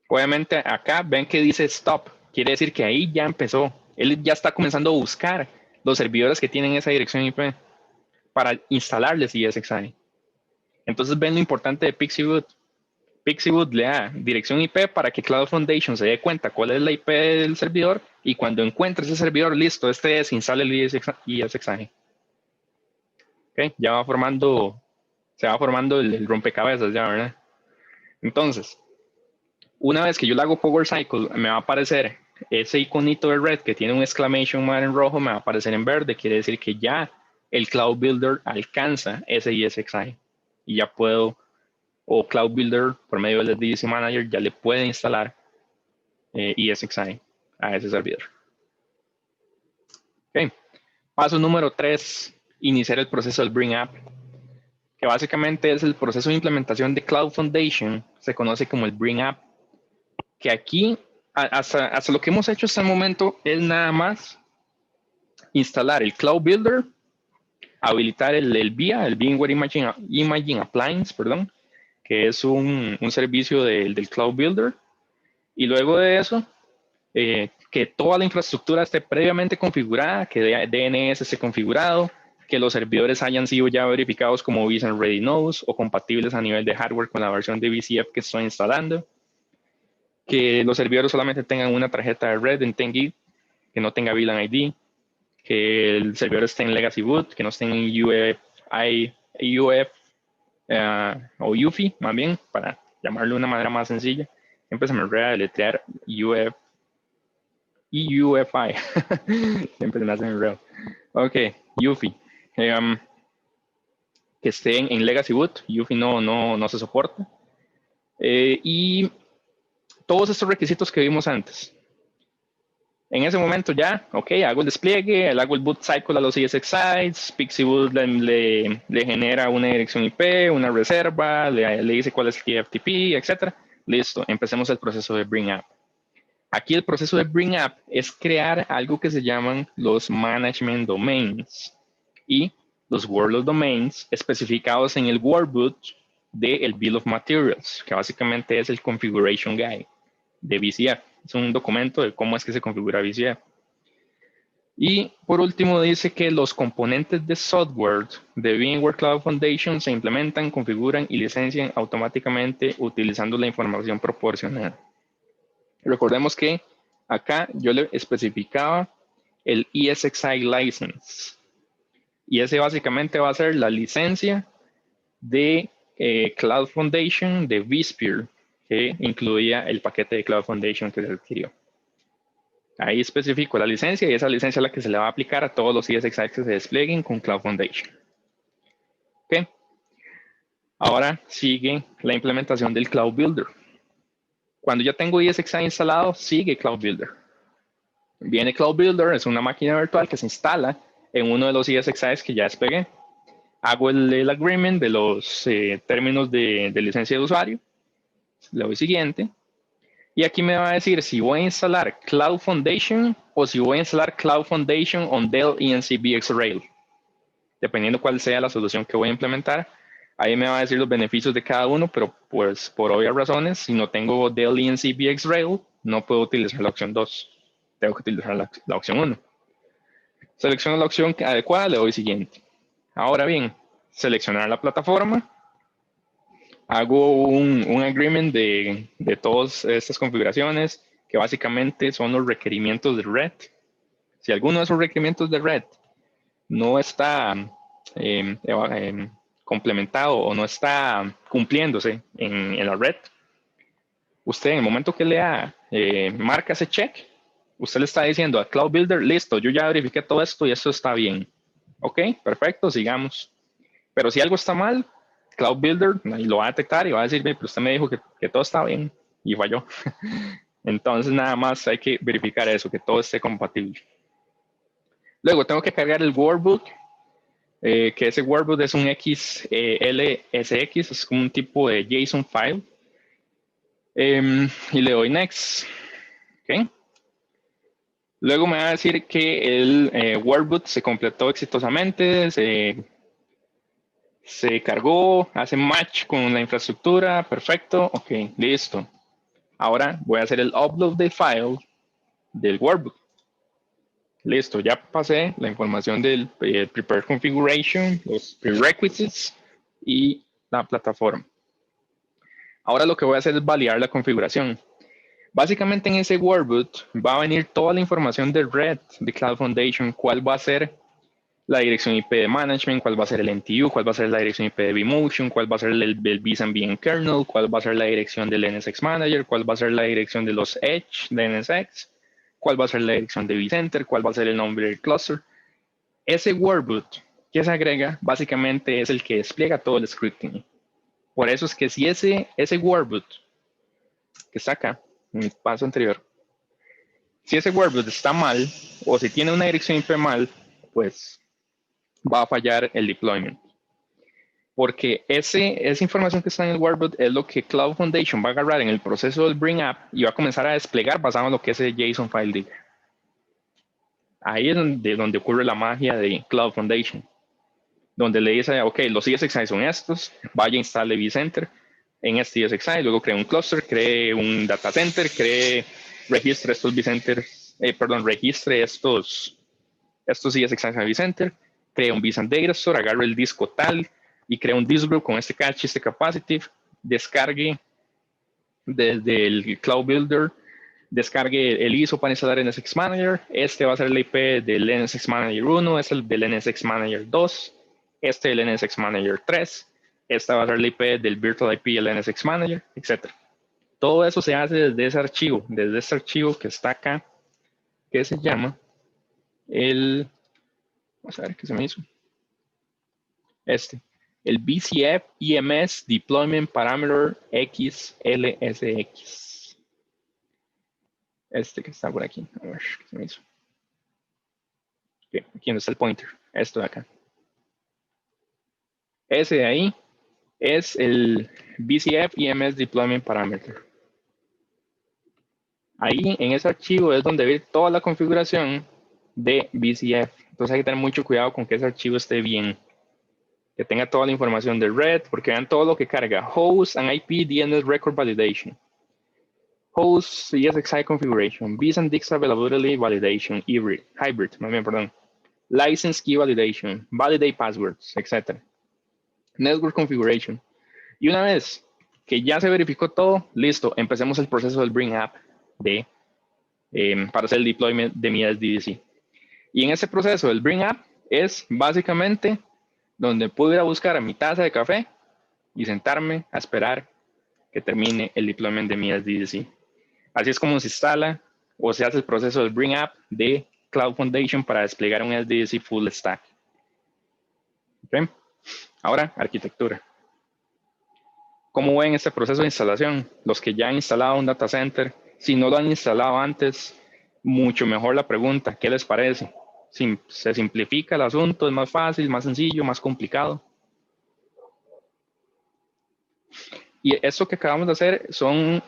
Obviamente acá ven que dice Stop, quiere decir que ahí ya empezó. Él ya está comenzando a buscar los servidores que tienen esa dirección IP para instalarles ESXi. Entonces ven lo importante de Pixie Boot. Pixie Boot le da dirección IP para que Cloud Foundation se dé cuenta cuál es la IP del servidor y cuando encuentre ese servidor, listo, instale el ESXi. Okay, ya va formando se va formando el rompecabezas ya, ¿verdad? Entonces, una vez que yo le hago Power Cycle, me va a aparecer ese iconito de red que tiene un exclamation mark en rojo, me va a aparecer en verde, quiere decir que ya el Cloud Builder alcanza ese ESXi y ya puedo, o Cloud Builder por medio del SDDC Manager ya le puede instalar ESXi a ese servidor. Okay. Paso número 3, iniciar el proceso del Bring Up, que básicamente es el proceso de implementación de Cloud Foundation, se conoce como el Bring Up, que aquí, hasta lo que hemos hecho hasta el momento, es nada más instalar el Cloud Builder, habilitar el VIA, el VMware Imaging Appliance, perdón, que es un servicio del Cloud Builder, y luego de eso, que toda la infraestructura esté previamente configurada, que DNS esté configurado, que los servidores hayan sido ya verificados como vCenter Ready Nodes o compatibles a nivel de hardware con la versión de VCF que estoy instalando, que los servidores solamente tengan una tarjeta de red en 10 gig, que no tenga VLAN ID, que el servidor esté en Legacy Boot, que no esté en o UFI, más bien, para llamarlo de una manera más sencilla. Siempre se me olvida deletrear UFI. Siempre se me hace enredo. Ok, UFI. Que esté en Legacy Boot. UFI no se soporta. Y todos estos requisitos que vimos antes. En ese momento ya, ok, hago el despliegue, hago el boot cycle a los ESXides, PixieBoot le genera una dirección IP, una reserva, le dice cuál es el TFTP, etc. Listo, empecemos el proceso de Bring Up. Aquí el proceso de Bring Up es crear algo que se llaman los Management Domains y los Workload Domains especificados en el workbook del Bill of Materials, que básicamente es el Configuration Guide de VCF. Es un documento de cómo es que se configura VCF. Y por último dice que los componentes de software de VMware Cloud Foundation se implementan, configuran y licencian automáticamente utilizando la información proporcionada. Recordemos que acá yo le especificaba el ESXi License. Y ese básicamente va a ser la licencia de Cloud Foundation de vSphere, que incluía el paquete de Cloud Foundation que se adquirió. Ahí especifico la licencia y esa licencia es la que se le va a aplicar a todos los ESXi que se desplieguen con Cloud Foundation. ¿Okay? Ahora sigue la implementación del Cloud Builder. Cuando ya tengo ESXi instalado, sigue Cloud Builder. Viene Cloud Builder, es una máquina virtual que se instala en uno de los ESXi que ya desplegué. Hago el agreement de los términos de licencia de usuario. Le doy siguiente. Y aquí me va a decir si voy a instalar Cloud Foundation o si voy a instalar Cloud Foundation on Dell EMC VxRail. Dependiendo cuál sea la solución que voy a implementar, ahí me va a decir los beneficios de cada uno, pero pues por obvias razones, si no tengo Dell EMC VxRail, no puedo utilizar la opción 2. Tengo que utilizar la opción 1. Selecciono la opción adecuada, le doy siguiente. Ahora bien, seleccionar la plataforma. Hago un agreement de todas estas configuraciones, que básicamente son los requerimientos de red. Si alguno de esos requerimientos de red no está complementado o no está cumpliéndose en la red, usted en el momento que lea, marca ese check, usted le está diciendo a Cloud Builder, listo, yo ya verifiqué todo esto y esto está bien. Ok, perfecto, sigamos. Pero si algo está mal, Cloud Builder lo va a detectar y va a decir, pero usted me dijo que todo está bien y falló. Entonces nada más hay que verificar eso, que todo esté compatible. Luego tengo que cargar el workbook, que ese workbook es un XLSX, es como un tipo de JSON file. Y le doy next. Okay. Luego me va a decir que el workbook se completó exitosamente, se cargó, hace match con la infraestructura, perfecto, ok, listo. Ahora voy a hacer el upload de file del workbook. Listo, ya pasé la información del Prepare Configuration, los prerequisites y la plataforma. Ahora lo que voy a hacer es validar la configuración. Básicamente en ese workbook va a venir toda la información de red de Cloud Foundation, cuál va a ser la dirección IP de management, cuál va a ser el NTU, cuál va a ser la dirección IP de vMotion, cuál va a ser el vSAN kernel, cuál va a ser la dirección del NSX Manager, cuál va a ser la dirección de los Edge de NSX, cuál va a ser la dirección de vCenter, cuál va a ser el nombre del cluster. Ese workbook que se agrega básicamente es el que despliega todo el scripting. Por eso es que si ese workbook que está acá, en el paso anterior, si ese workbook está mal o si tiene una dirección IP mal, pues va a fallar el deployment. Porque esa información que está en el workbook es lo que Cloud Foundation va a agarrar en el proceso del bring up y va a comenzar a desplegar basado en lo que ese JSON file diga. Ahí es donde ocurre la magia de Cloud Foundation, donde le dice, ok, los ESXi son estos, vaya, instale vCenter en este ESXi, luego cree un cluster, cree un data center, registre estos vCenters, registre estos ESXi a vCenter, crea un vSAN Data Store, agarre el disco tal y crea un disk group con este cache, este capacitive, descargue desde el Cloud Builder, descargue el ISO para instalar NSX Manager. Este va a ser el IP del NSX Manager 1, es el del NSX Manager 2, este del NSX Manager 3, esta va a ser el IP del Virtual IP del NSX Manager, etc. Todo eso se hace desde ese archivo, desde este archivo que está acá, que se llama vamos a ver qué se me hizo. El BCF EMS Deployment Parameter XLSX. Que está por aquí. A ver qué se me hizo. Okay, aquí donde está el pointer. Esto de acá. Ese de ahí es el BCF EMS Deployment Parameter. Ahí en ese archivo es donde ve toda la configuración de BCF. Entonces hay que tener mucho cuidado con que ese archivo esté bien. Que tenga toda la información de red, porque vean todo lo que carga. Host and IP DNS Record Validation. Host ESXi Configuration. vSAN Disk Availability Validation. Hybrid, perdón. License Key Validation. Validate Passwords, etc. Network Configuration. Y una vez que ya se verificó todo, listo, empecemos el proceso del Bring Up para hacer el deployment de mi SDDC. Y en ese proceso del Bring Up es básicamente donde puedo ir a buscar a mi taza de café y sentarme a esperar que termine el deployment de mi SDDC. Así es como se instala o se hace el proceso del Bring Up de Cloud Foundation para desplegar un SDDC full stack. ¿Okay? Ahora, arquitectura. ¿Cómo ven este proceso de instalación? Los que ya han instalado un data center, si no lo han instalado antes, mucho mejor la pregunta, ¿qué les parece? ¿Se simplifica el asunto? ¿Es más fácil, más sencillo, más complicado? Y esto que acabamos de hacer son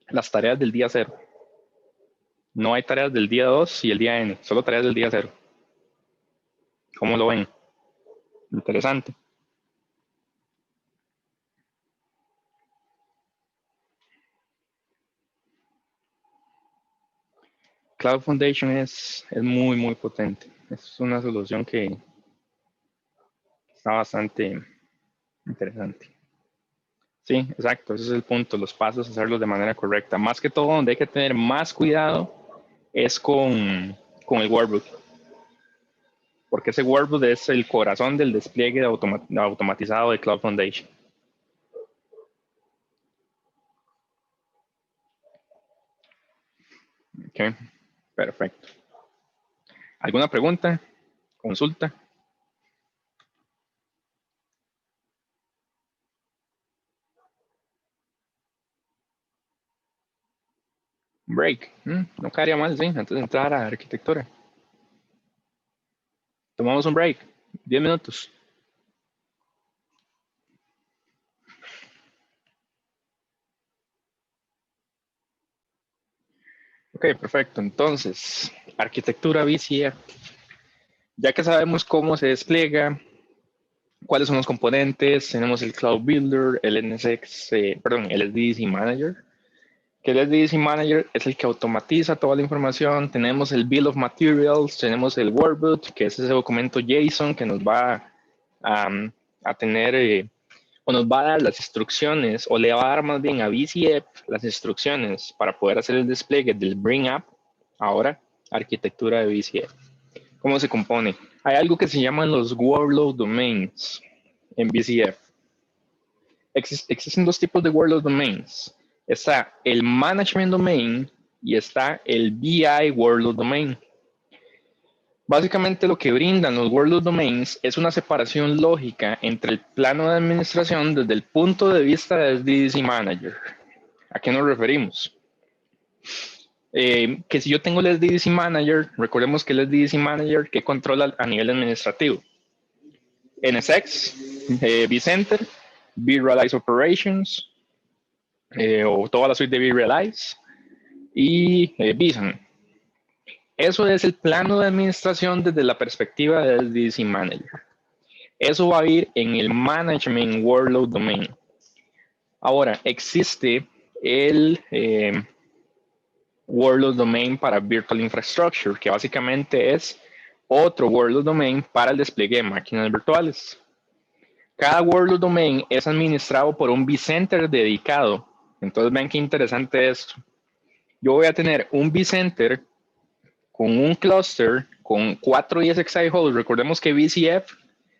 las tareas del día 0. No hay tareas del día 2 y el día N, solo tareas del día 0. ¿Cómo lo ven? Interesante. Cloud Foundation es muy, muy potente. Es una solución que está bastante interesante. Sí, exacto, ese es el punto, los pasos, hacerlos de manera correcta. Más que todo, donde hay que tener más cuidado es con el workbook, porque ese workbook es el corazón del despliegue automatizado de Cloud Foundation. Ok, perfecto. ¿Alguna pregunta? ¿Consulta? Break. No caería mal, sí, antes de entrar a arquitectura. Tomamos un break, 10 minutos. Ok, perfecto. Entonces, arquitectura VCF. Ya que sabemos cómo se despliega, cuáles son los componentes, tenemos el Cloud Builder, el NSX, el SDDC Manager, que el SDDC Manager es el que automatiza toda la información, tenemos el Bill of Materials, tenemos el Workbook, que es ese documento JSON que nos va a tener, o nos va a dar las instrucciones, o le va a dar más bien a VCF las instrucciones para poder hacer el despliegue del Bring Up, ahora arquitectura de VCF. ¿Cómo se compone? Hay algo que se llaman los workload domains en VCF. Existen dos tipos de workload domains. Está el management domain y está el BI workload domain. Básicamente lo que brindan los workload domains es una separación lógica entre el plano de administración desde el punto de vista del SDDC Manager. ¿A qué nos referimos? Que si yo tengo el SDDC Manager, recordemos que el SDDC Manager que controla a nivel administrativo. NSX, vCenter, vRealize Operations, o toda la suite de vRealize, y vSAN. Eso es el plano de administración desde la perspectiva del SDDC Manager. Eso va a ir en el Management Workload Domain. Ahora, existe el Workload Domain para Virtual Infrastructure, que básicamente es otro Workload Domain para el despliegue de máquinas virtuales. Cada Workload Domain es administrado por un vCenter dedicado. Entonces, vean qué interesante esto. Yo voy a tener un vCenter con un cluster con 4 ESXi hosts. Recordemos que VCF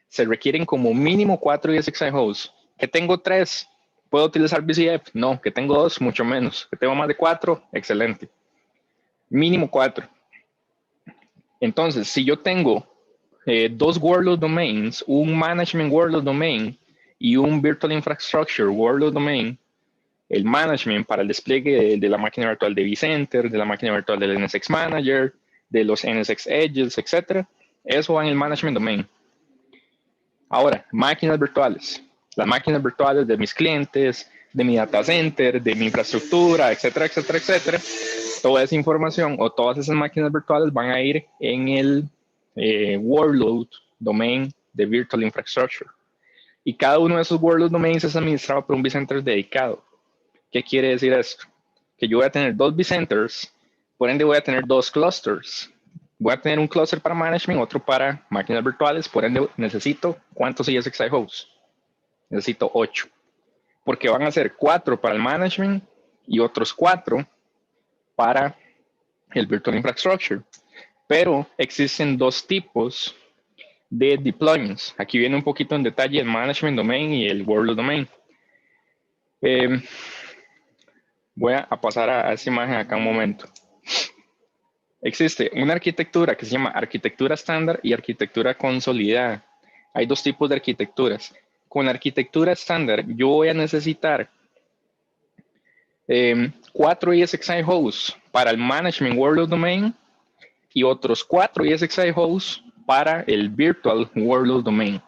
se requieren como mínimo 4 ESXi hosts. ¿Que tengo 3? ¿Puedo utilizar VCF? No. ¿Que tengo 2? Mucho menos. ¿Que tengo más de 4? Excelente. Mínimo 4. Entonces, si yo tengo dos workload domains, un management workload domain y un virtual infrastructure workload domain, el management para el despliegue de la máquina virtual de vCenter, de la máquina virtual del NSX Manager, de los NSX Edges, etc. Eso va en el management domain. Ahora, máquinas virtuales. Las máquinas virtuales de mis clientes, de mi data center, de mi infraestructura, etcétera, etcétera, etcétera. Toda esa información o todas esas máquinas virtuales van a ir en el workload domain de Virtual Infrastructure. Y cada uno de esos workload domains es administrado por un vCenter dedicado. ¿Qué quiere decir esto? Que yo voy a tener 2 vCenters, por ende voy a tener 2 clusters. Voy a tener un cluster para management, otro para máquinas virtuales, por ende necesito, ¿cuántos ESXi hosts? Necesito 8. Porque van a ser 4 para el management y otros 4 para el Virtual Infrastructure. Pero existen 2 tipos de deployments. Aquí viene un poquito en detalle el Management Domain y el Workload Domain. Voy a pasar a esta imagen acá un momento. Existe una arquitectura que se llama arquitectura estándar y arquitectura consolidada. Hay 2 tipos de arquitecturas. Con la arquitectura estándar, yo voy a necesitar 4 ESXi hosts para el Management Workload Domain y otros 4 ESXi hosts para el Virtual Workload Domain.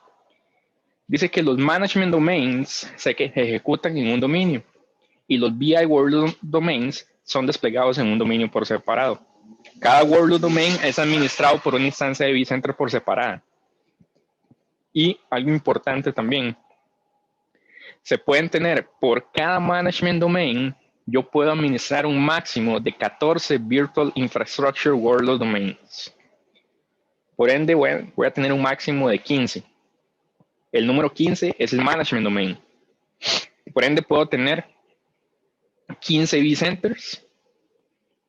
Dice que los Management Domains se ejecutan en un dominio y los BI Workload Domains son desplegados en un dominio por separado. Cada Workload Domain es administrado por una instancia de vCenter por separada. Y algo importante también, se pueden tener por cada Management Domain, yo puedo administrar un máximo de 14 Virtual Infrastructure Workload Domains. Por ende, voy a tener un máximo de 15. El número 15 es el Management Domain. Por ende, puedo tener 15 vCenters,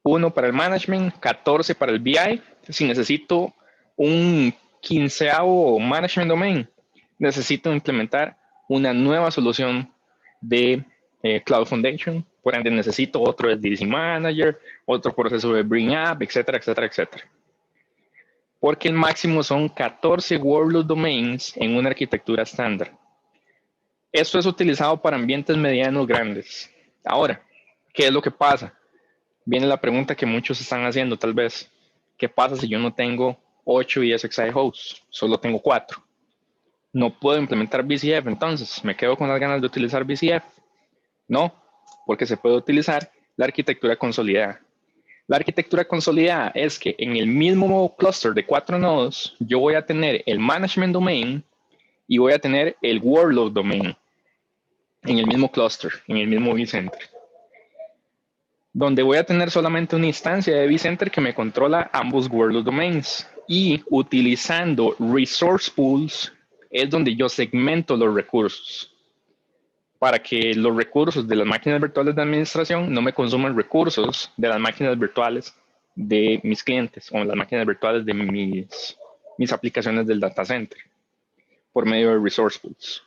1 para el Management, 14 para el BI. Si necesito un 15avo Management Domain, necesito implementar una nueva solución de Cloud Foundation. Por ende, necesito otro SDDC Manager, otro proceso de Bring Up, etcétera, etcétera, etcétera. Porque el máximo son 14 workload domains en una arquitectura estándar. Esto es utilizado para ambientes medianos grandes. Ahora, ¿qué es lo que pasa? Viene la pregunta que muchos están haciendo tal vez. ¿Qué pasa si yo no tengo 8 ESXi hosts? Solo tengo 4. No puedo implementar VCF, entonces me quedo con las ganas de utilizar VCF. No, porque se puede utilizar la arquitectura consolidada. La arquitectura consolidada es que en el mismo cluster de 4 nodos, yo voy a tener el Management Domain y voy a tener el Workload Domain en el mismo cluster, en el mismo vCenter. Donde voy a tener solamente una instancia de vCenter que me controla ambos Workload Domains. Y utilizando Resource Pools es donde yo segmento los recursos para que los recursos de las máquinas virtuales de administración no me consuman recursos de las máquinas virtuales de mis clientes o las máquinas virtuales de mis aplicaciones del data center por medio de resource pools.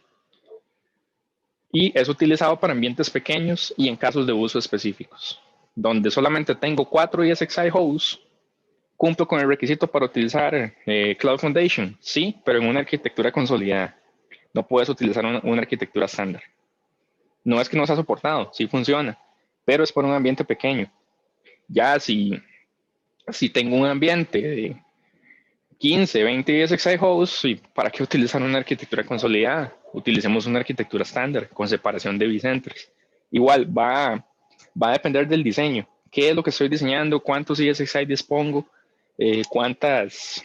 Y es utilizado para ambientes pequeños y en casos de uso específicos, donde solamente tengo 4 ESXi hosts. ¿Cumplo con el requisito para utilizar Cloud Foundation? Sí, pero en una arquitectura consolidada. No puedes utilizar una arquitectura estándar. No es que no sea soportado, sí funciona, pero es por un ambiente pequeño. Ya si tengo un ambiente de 15, 20 ESXi hosts, ¿y para qué utilizar una arquitectura consolidada? Utilicemos una arquitectura estándar con separación de vCenters. Igual va a depender del diseño. ¿Qué es lo que estoy diseñando? ¿Cuántos ESXi dispongo? ¿Cuántas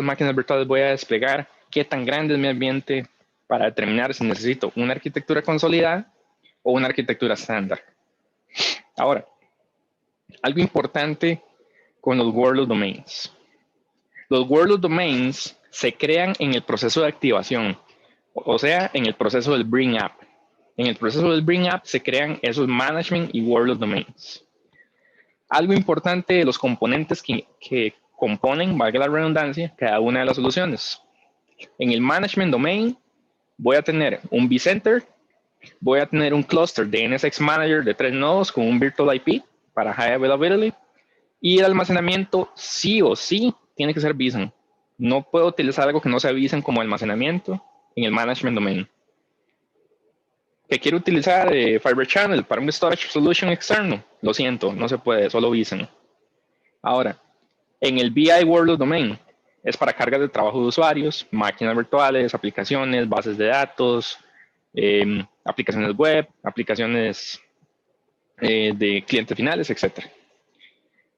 máquinas virtuales voy a desplegar? ¿Qué tan grande es mi ambiente? Para determinar si necesito una arquitectura consolidada o una arquitectura estándar. Ahora, algo importante con los World of Domains. Los World of Domains se crean en el proceso de activación, o sea, en el proceso del Bring Up. En el proceso del Bring Up se crean esos Management y World of Domains. Algo importante de los componentes que componen, valga la redundancia, cada una de las soluciones. En el Management Domain voy a tener un vCenter, voy a tener un cluster de NSX Manager de 3 nodos con un Virtual IP para High Availability y el almacenamiento sí o sí tiene que ser vSAN. No puedo utilizar algo que no sea vSAN como almacenamiento en el Management Domain. Que quiero utilizar Fiber Channel para un Storage Solution externo. Lo siento, no se puede, solo vSAN. Ahora, en el BI World of Domain es para cargas de trabajo de usuarios, máquinas virtuales, aplicaciones, bases de datos, aplicaciones web, aplicaciones de clientes finales, etc.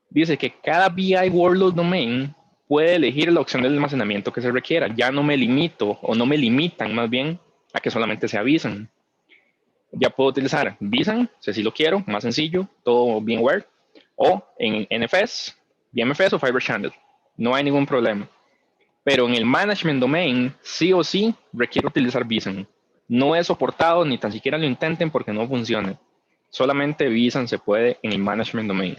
Dice que cada BI World of Domain puede elegir la opción del almacenamiento que se requiera. Ya no me limito o no me limitan más bien a que solamente se avisan. Ya puedo utilizar vSAN, si así lo quiero, más sencillo, todo VMware, o en NFS, VMFS o Fiber Channel. No hay ningún problema. Pero en el Management Domain, sí o sí, requiere utilizar vSAN. No es soportado, ni tan siquiera lo intenten porque no funciona. Solamente vSAN se puede en el Management Domain.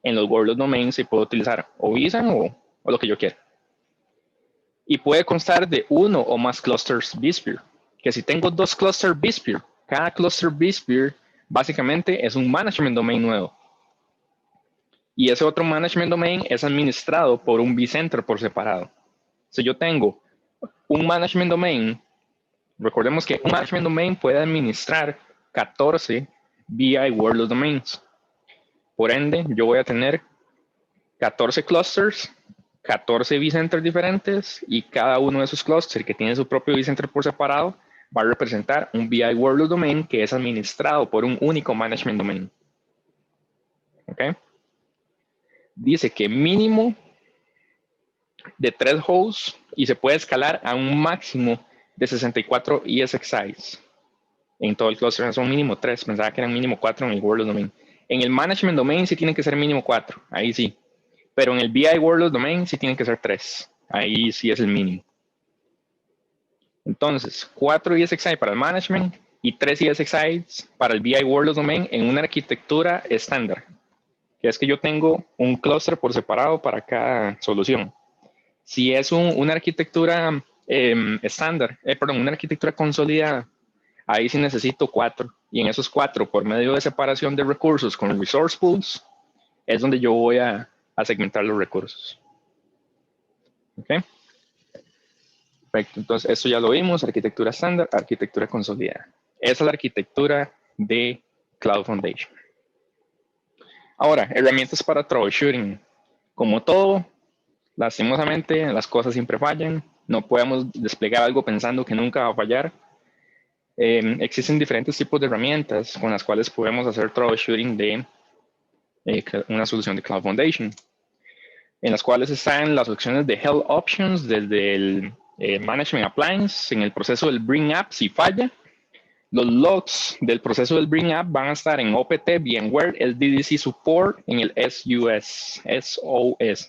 En los World of Domains se puede utilizar o vSAN o lo que yo quiera. Y puede constar de uno o más clusters vSphere. Que si tengo 2 clusters vSphere, cada cluster vSphere básicamente es un Management Domain nuevo. Y ese otro Management Domain es administrado por un vCenter por separado. Si yo tengo un Management Domain, recordemos que un Management Domain puede administrar 14 BI World of Domains. Por ende, yo voy a tener 14 clusters, 14 vCenters diferentes y cada uno de esos clusters que tiene su propio vCenter por separado va a representar un BI World of Domain que es administrado por un único Management Domain. ¿Okay? Dice que mínimo de 3 hosts y se puede escalar a un máximo de 64 ESXis. En todo el cluster son mínimo 3, pensaba que eran mínimo 4 en el World of Domain. En el Management Domain sí tienen que ser mínimo 4, ahí sí. Pero en el BI World of Domain sí tienen que ser 3, ahí sí es el mínimo. Entonces, 4 ESXi para el Management y 3 ESXi para el BI World of Domain en una arquitectura estándar. Que es que yo tengo un cluster por separado para cada solución. Si es una arquitectura estándar, una arquitectura consolidada, ahí sí necesito 4. Y en esos 4, por medio de separación de recursos con resource pools, es donde yo voy a segmentar los recursos. ¿Ok? Perfecto. Entonces, esto ya lo vimos, arquitectura estándar, arquitectura consolidada. Esa es la arquitectura de Cloud Foundation. Ahora, herramientas para troubleshooting. Como todo, lastimosamente, las cosas siempre fallan. No podemos desplegar algo pensando que nunca va a fallar. Existen diferentes tipos de herramientas con las cuales podemos hacer troubleshooting de una solución de Cloud Foundation, en las cuales están las opciones de Help Options desde el Management Appliance, en el proceso del Bring Up si falla. Los logs del proceso del Bring Up van a estar en OPT, VMware, SDDC Support, en el SOS,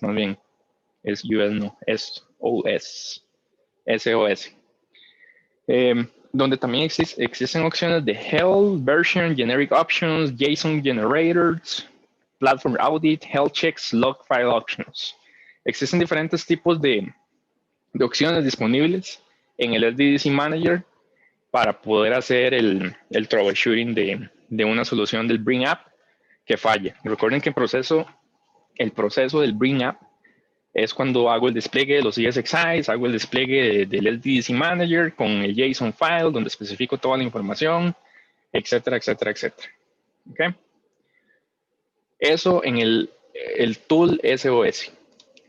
más bien. SUS no, SOS. Donde también existen opciones de Help, Version, Generic Options, JSON Generators, Platform Audit, Health Checks, Log File Options. Existen diferentes tipos de opciones disponibles en el SDDC Manager para poder hacer el troubleshooting de una solución del Bring App que falla. Recuerden que el proceso del Bring App es cuando hago el despliegue de los ESXi's, hago el despliegue del SDDC Manager con el JSON file donde especifico toda la información, etcétera, etcétera, etcétera. ¿Okay? Eso en el tool SOS.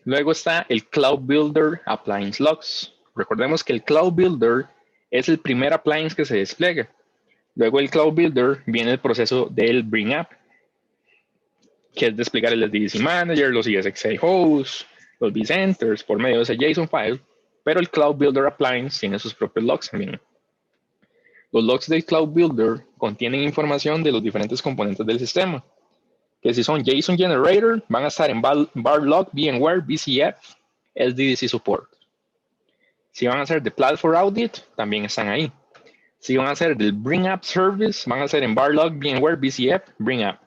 Luego está el Cloud Builder Appliance Logs. Recordemos que el Cloud Builder es el primer appliance que se despliega. Luego el Cloud Builder viene el proceso del Bring App, que es desplegar el SDDC Manager, los ESXi hosts, los vCenters por medio de ese JSON file, pero el Cloud Builder Appliance tiene sus propios logs también. Los logs del Cloud Builder contienen información de los diferentes componentes del sistema, que si son JSON Generator, van a estar en var log, VMware, VCF, SDDC Support. Si van a ser de Platform Audit, también están ahí. Si van a ser del Bring App Service, van a ser en var log, VMware, VCF, Bring App.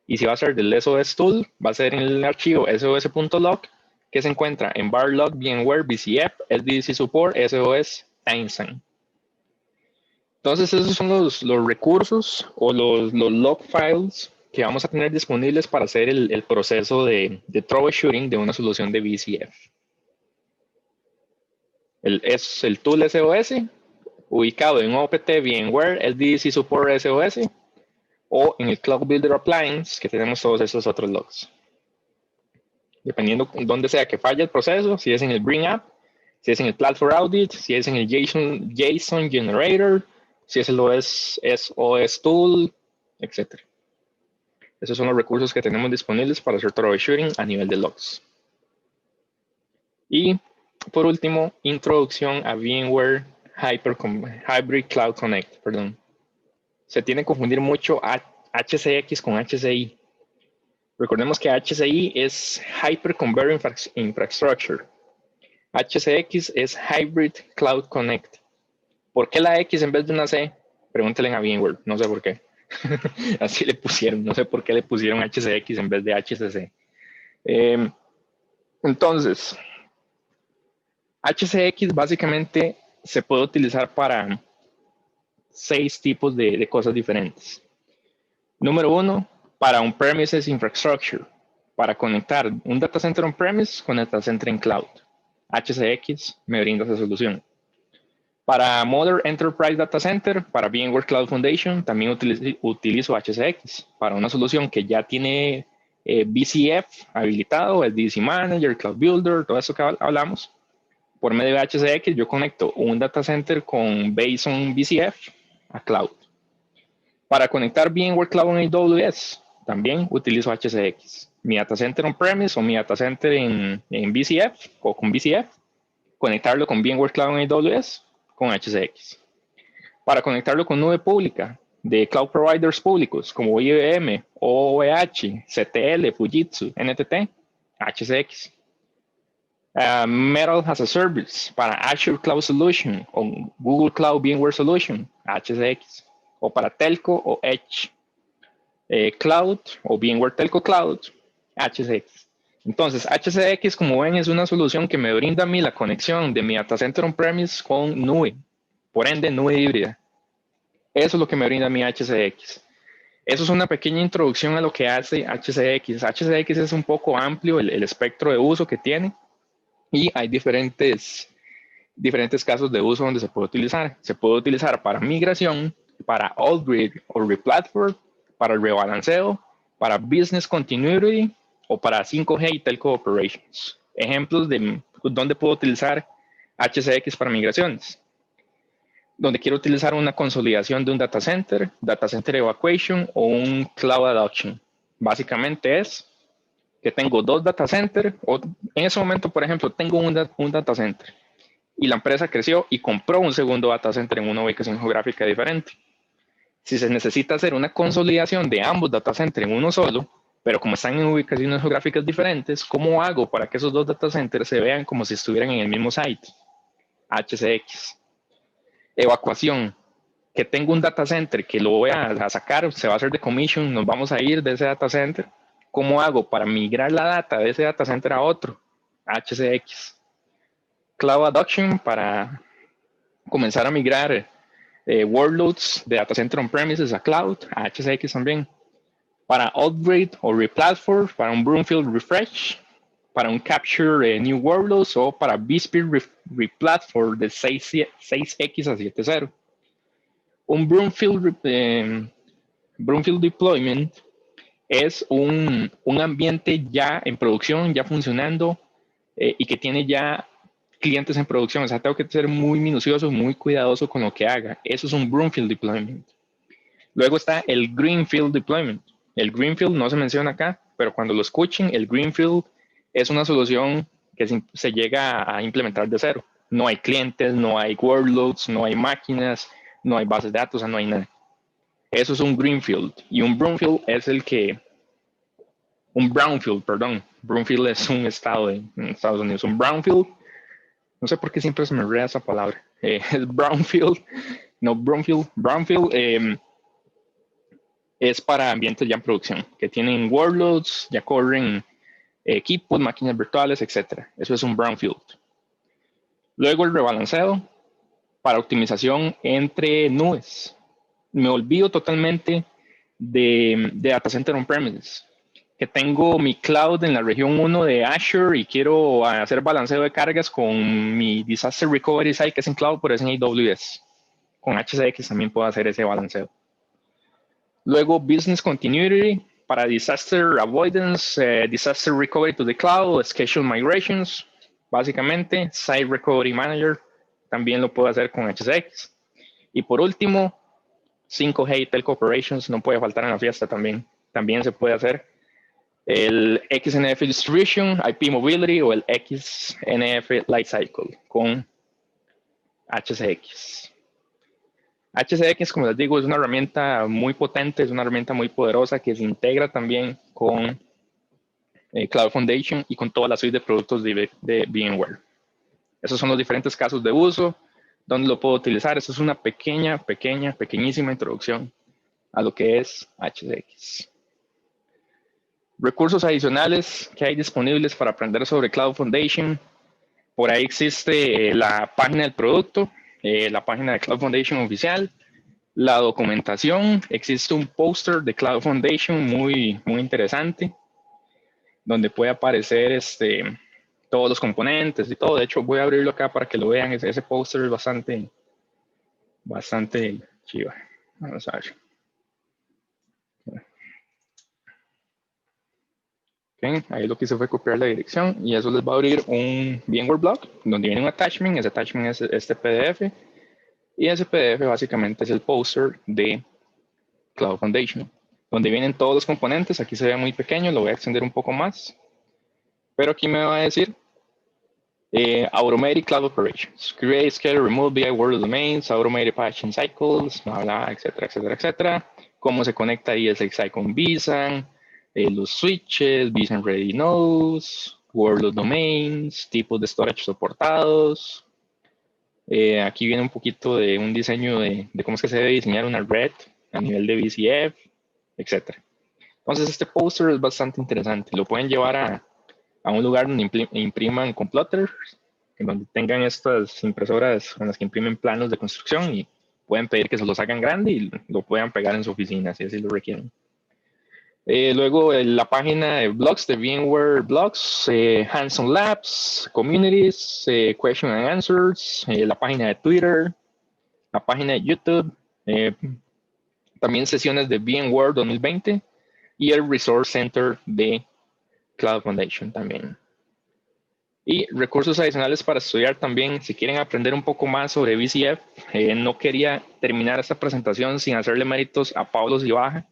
Y si va a ser del SOS Tool, va a ser en el archivo sos.log, que se encuentra en var log, VMware, VCF, SDDC Support, SOS, Einstein. Entonces, esos son los recursos o los log files que vamos a tener disponibles para hacer el proceso de troubleshooting de una solución de VCF. Es el tool SOS, ubicado en OPT, VMware, SDDC Support SOS, o en el Cloud Builder Appliance, que tenemos todos esos otros logs. Dependiendo dónde sea que falle el proceso, si es en el Bring App, si es en el Platform Audit, si es en el JSON Generator, si es el SOS Tool, etc. Esos son los recursos que tenemos disponibles para hacer troubleshooting a nivel de logs. Y por último, introducción a VMware Hybrid Cloud Connect. Perdón. Se tiene que confundir mucho HCX con HCI. Recordemos que HCI es Hyperconverged Infrastructure. HCX es Hybrid Cloud Connect. ¿Por qué la X en vez de una C? Pregúntenle a VMware, no sé por qué. Así le pusieron, no sé por qué le pusieron HCX en vez de HCC. Entonces, HCX básicamente se puede utilizar para 6 tipos de cosas diferentes. Número 1, para on-premises infrastructure, para conectar un data center on-premise con el data center en cloud. HCX me brinda esa solución. Para Modern Enterprise Data Center, para VMware Cloud Foundation, también utilizo HCX para una solución que ya tiene VCF habilitado, el SDDC Manager, Cloud Builder, todo eso que hablamos. Por medio de HCX, yo conecto un data center con base on VCF a Cloud. Para conectar VMware Cloud en AWS, también utilizo HCX. Mi data center on-premise o mi data center en VCF o con VCF, conectarlo con VMware Cloud en AWS con HCX. Para conectarlo con nube pública de cloud providers públicos como IBM, OVH, CTL, Fujitsu, NTT, HCX. Metal as a Service para Azure Cloud Solution o Google Cloud VMware Solution, HCX. O para Telco o Edge Cloud o VMware Telco Cloud, HCX. Entonces, HCX, como ven, es una solución que me brinda a mí la conexión de mi data center on-premise con nube, por ende, nube híbrida. Eso es lo que me brinda a mí HCX. Eso es una pequeña introducción a lo que hace HCX. HCX es un poco amplio el espectro de uso que tiene y hay diferentes casos de uso donde se puede utilizar. Se puede utilizar para migración, para off-grid o replatform, para el rebalanceo, para business continuity o para 5G y telco operations. Ejemplos de dónde puedo utilizar HCX para migraciones. Donde quiero utilizar una consolidación de un data center evacuation o un cloud adoption. Básicamente es que tengo 2 data centers, o en ese momento, por ejemplo, tengo un data center y la empresa creció y compró un segundo data center en una ubicación geográfica diferente. Si se necesita hacer una consolidación de ambos data centers en uno solo, pero como están en ubicaciones geográficas diferentes, ¿cómo hago para que esos 2 data centers se vean como si estuvieran en el mismo site? HCX. Evacuación. Que tengo un data center que lo voy a sacar, se va a hacer decommission, nos vamos a ir de ese data center. ¿Cómo hago para migrar la data de ese data center a otro? HCX. Cloud Adoption para comenzar a migrar workloads de data center on-premises a cloud, a HCX también. Para upgrade o replatform, para un Brownfield refresh, para un capture new workloads o para vSphere replatform de 6X a 7.0. Un Brownfield deployment es un ambiente ya en producción, ya funcionando y que tiene ya clientes en producción. O sea, tengo que ser muy minucioso, muy cuidadoso con lo que haga. Eso es un Brownfield deployment. Luego está el Greenfield deployment. El Greenfield no se menciona acá, pero cuando lo escuchen, el Greenfield es una solución que se llega a implementar de cero. No hay clientes, no hay workloads, no hay máquinas, no hay bases de datos, no hay nada. Eso es un Greenfield. Y un Brownfield es un Brownfield, perdón. Brownfield es un estado en Estados Unidos. Un Brownfield, no sé por qué siempre se me olvida esa palabra. Es Brownfield, no Brownfield. Brownfield es para ambientes ya en producción, que tienen workloads, ya corren equipos, máquinas virtuales, etc. Eso es un Brownfield. Luego el rebalanceo para optimización entre nubes. Me olvido totalmente de data center on-premises. Que tengo mi cloud en la región 1 de Azure y quiero hacer balanceo de cargas con mi Disaster Recovery Site, que es en cloud, pero es en AWS. Con HCX también puedo hacer ese balanceo. Luego, Business Continuity para Disaster Avoidance, Disaster Recovery to the Cloud, Schedule Migrations, básicamente, Site Recovery Manager, también lo puedo hacer con HCX. Y por último, 5G y Telco Operations, no puede faltar en la fiesta también. También se puede hacer el XNF Distribution, IP Mobility o el XNF Lifecycle con HCX. HCX, como les digo, es una herramienta muy potente, es una herramienta muy poderosa que se integra también con Cloud Foundation y con toda la suite de productos de VMware. Esos son los diferentes casos de uso, donde lo puedo utilizar. Eso es una pequeñísima introducción a lo que es HCX. Recursos adicionales que hay disponibles para aprender sobre Cloud Foundation. Por ahí existe la página del producto, la página de Cloud Foundation oficial, la documentación. Existe un póster de Cloud Foundation muy interesante, donde puede aparecer todos los componentes y todo. De hecho, voy a abrirlo acá para que lo vean. Ese póster es bastante chiva. Vamos a ver. Okay, ahí lo que hice fue copiar la dirección y eso les va a abrir un VMware blog donde viene un attachment. Ese attachment es este PDF y ese PDF básicamente es el póster de Cloud Foundation, donde vienen todos los componentes. Aquí se ve muy pequeño, lo voy a extender un poco más, pero aquí me va a decir Automated Cloud Operations, Create, Scale, Remove VI World Domains, Automated Patching Cycles, bla, bla, etcétera. Cómo se conecta ESXi con vSAN, los switches, vSAN Ready Nodes, World Domains, tipos de storage soportados. Aquí viene un poquito de un diseño de cómo es que se debe diseñar una red a nivel de VCF, etcétera. Entonces este póster es bastante interesante. Lo pueden llevar a un lugar donde impriman con plotters, donde tengan estas impresoras con las que imprimen planos de construcción y pueden pedir que se los hagan grande y lo puedan pegar en su oficina si así lo requieren. Luego la página de blogs de VMware Blogs, Hands-on Labs, Communities, Question and Answers, la página de Twitter, la página de YouTube, también sesiones de VMware 2020 y el Resource Center de Cloud Foundation también. Y recursos adicionales para estudiar también, si quieren aprender un poco más sobre VCF. No quería terminar esta presentación sin hacerle méritos a Pablo Zibaja.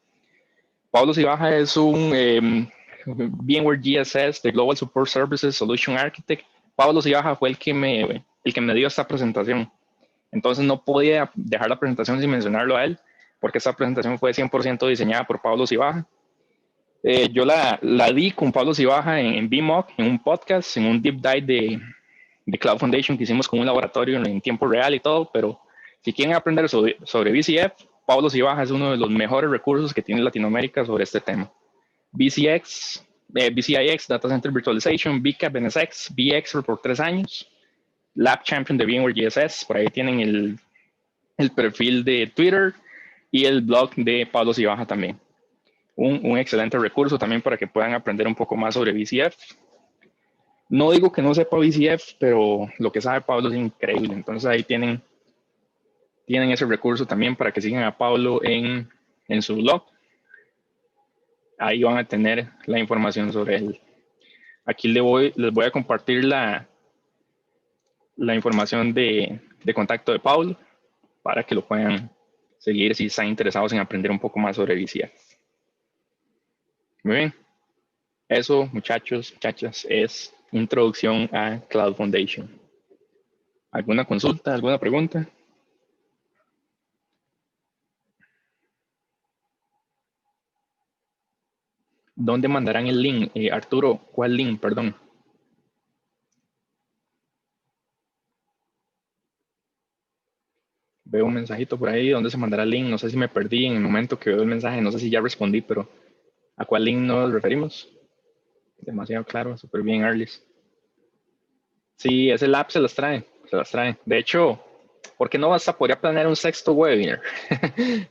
Pablo Zibaja es un VMware GSS de Global Support Services Solution Architect. Pablo Zibaja fue el que me dio esta presentación. Entonces no podía dejar la presentación sin mencionarlo a él, porque esta presentación fue 100% diseñada por Pablo Zibaja. Yo la di con Pablo Zibaja en BMOC, en un podcast, en un deep dive de Cloud Foundation que hicimos con un laboratorio en tiempo real y todo, pero si quieren aprender sobre VCF, Pablo Zibaja es uno de los mejores recursos que tiene Latinoamérica sobre este tema. BCX, BCIX, Data Center Virtualization, BCAP, NSX, VXR por 3 años, Lab Champion de VMware GSS, por ahí tienen el perfil de Twitter y el blog de Pablo Cibaja también. Un excelente recurso también para que puedan aprender un poco más sobre VCF. No digo que no sepa VCF, pero lo que sabe Pablo es increíble. Entonces ahí tienen ese recurso también para que sigan a Pablo en su blog. Ahí van a tener la información sobre él. Aquí les voy a compartir la información de contacto de Pablo para que lo puedan seguir si están interesados en aprender un poco más sobre VCF. Muy bien. Eso, muchachos, muchachas, es introducción a Cloud Foundation. ¿Alguna consulta, alguna pregunta? ¿Dónde mandarán el link? Arturo, ¿cuál link? Perdón. Veo un mensajito por ahí. ¿Dónde se mandará el link? No sé si me perdí en el momento que veo el mensaje. No sé si ya respondí, pero ¿a cuál link nos referimos? Demasiado claro, súper bien, Arlis. Sí, ese lab se las trae, se las trae. De hecho, ¿por qué no vas a poder planear un sexto webinar?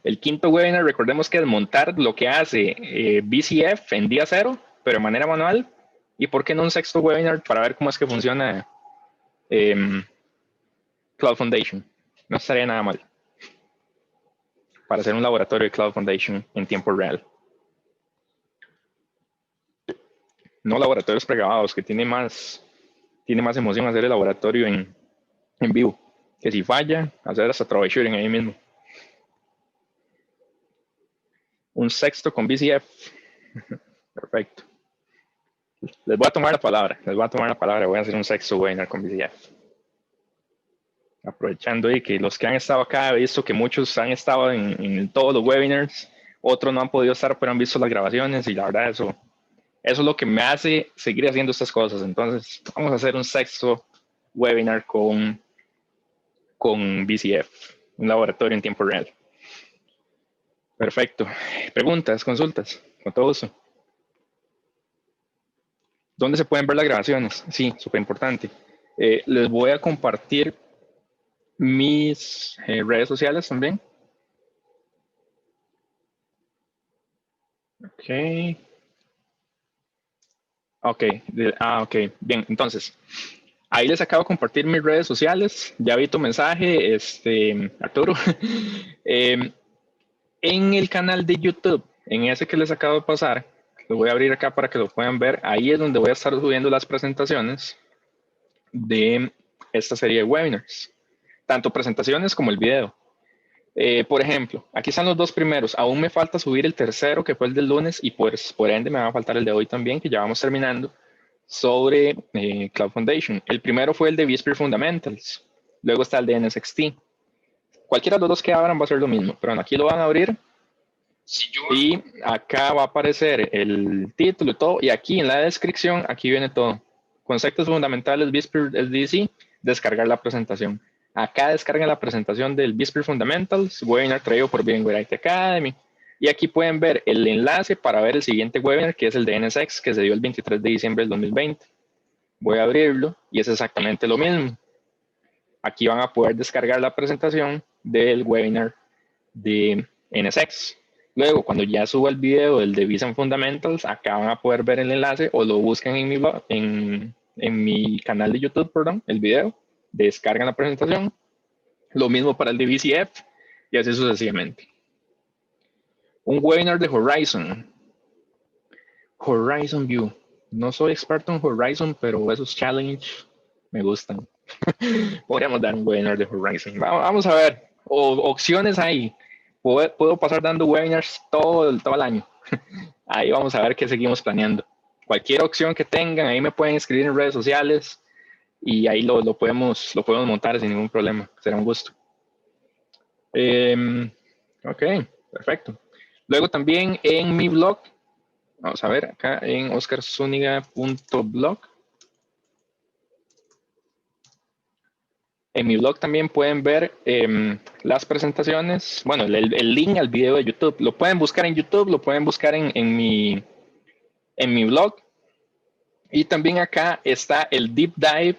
El quinto webinar, recordemos que es montar lo que hace BCF en día cero, pero de manera manual. ¿Y por qué no un sexto webinar para ver cómo es que funciona Cloud Foundation? No estaría nada mal para hacer un laboratorio de Cloud Foundation en tiempo real. No laboratorios pregrabados, que tiene más emoción hacer el laboratorio en vivo. Que si falla, hacer hasta troubleshooting ahí mismo. Un sexto con BCF. Perfecto. Les voy a tomar la palabra. Voy a hacer un sexto webinar con BCF. Aprovechando y que los que han estado acá, he visto que muchos han estado en todos los webinars. Otros no han podido estar, pero han visto las grabaciones. Y la verdad, eso es lo que me hace seguir haciendo estas cosas. Entonces, vamos a hacer un sexto webinar con BCF. Un laboratorio en tiempo real. Perfecto. Preguntas, consultas, con todo gusto. ¿Dónde se pueden ver las grabaciones? Sí, súper importante. Les voy a compartir mis redes sociales también. Ok. Ok, ok, bien, entonces, ahí les acabo de compartir mis redes sociales. Ya vi tu mensaje, Arturo. En el canal de YouTube, en ese que les acabo de pasar, lo voy a abrir acá para que lo puedan ver. Ahí es donde voy a estar subiendo las presentaciones de esta serie de webinars, tanto presentaciones como el video. Por ejemplo, aquí están los dos primeros. Aún me falta subir el tercero, que fue el del lunes, y pues por ende me va a faltar el de hoy también, que ya vamos terminando, sobre Cloud Foundation. El primero fue el de vSphere Fundamentals. Luego está el de NSXT. Cualquiera de los dos que abran va a ser lo mismo, pero bueno, aquí lo van a abrir. Y acá va a aparecer el título y todo. Y aquí en la descripción, aquí viene todo. Conceptos fundamentales, vSphere SDC, descargar la presentación. Acá descargan la presentación del vSphere Fundamentals, webinar traído por VMware IT Academy. Y aquí pueden ver el enlace para ver el siguiente webinar, que es el de NSX, que se dio el 23 de diciembre del 2020. Voy a abrirlo y es exactamente lo mismo. Aquí van a poder descargar la presentación del webinar de NSX. Luego, cuando ya suba el video del de vSphere Fundamentals, acá van a poder ver el enlace o lo buscan en mi blog, en mi canal de YouTube, perdón, el video, descargan la presentación. Lo mismo para el de VCF y así sucesivamente. Un webinar de Horizon. Horizon View. No soy experto en Horizon, pero esos challenge me gustan. Podríamos dar un webinar de Horizon. Vamos a ver. Opciones hay. Puedo pasar dando webinars todo el año. Ahí vamos a ver qué seguimos planeando. Cualquier opción que tengan, ahí me pueden escribir en redes sociales y ahí lo podemos montar sin ningún problema. Será un gusto. Ok, perfecto. Luego también en mi blog, vamos a ver acá en oscarzuniga.blog. En mi blog también pueden ver las presentaciones, bueno, el link al video de YouTube. Lo pueden buscar en YouTube, lo pueden buscar en mi en mi blog. Y también acá está el Deep Dive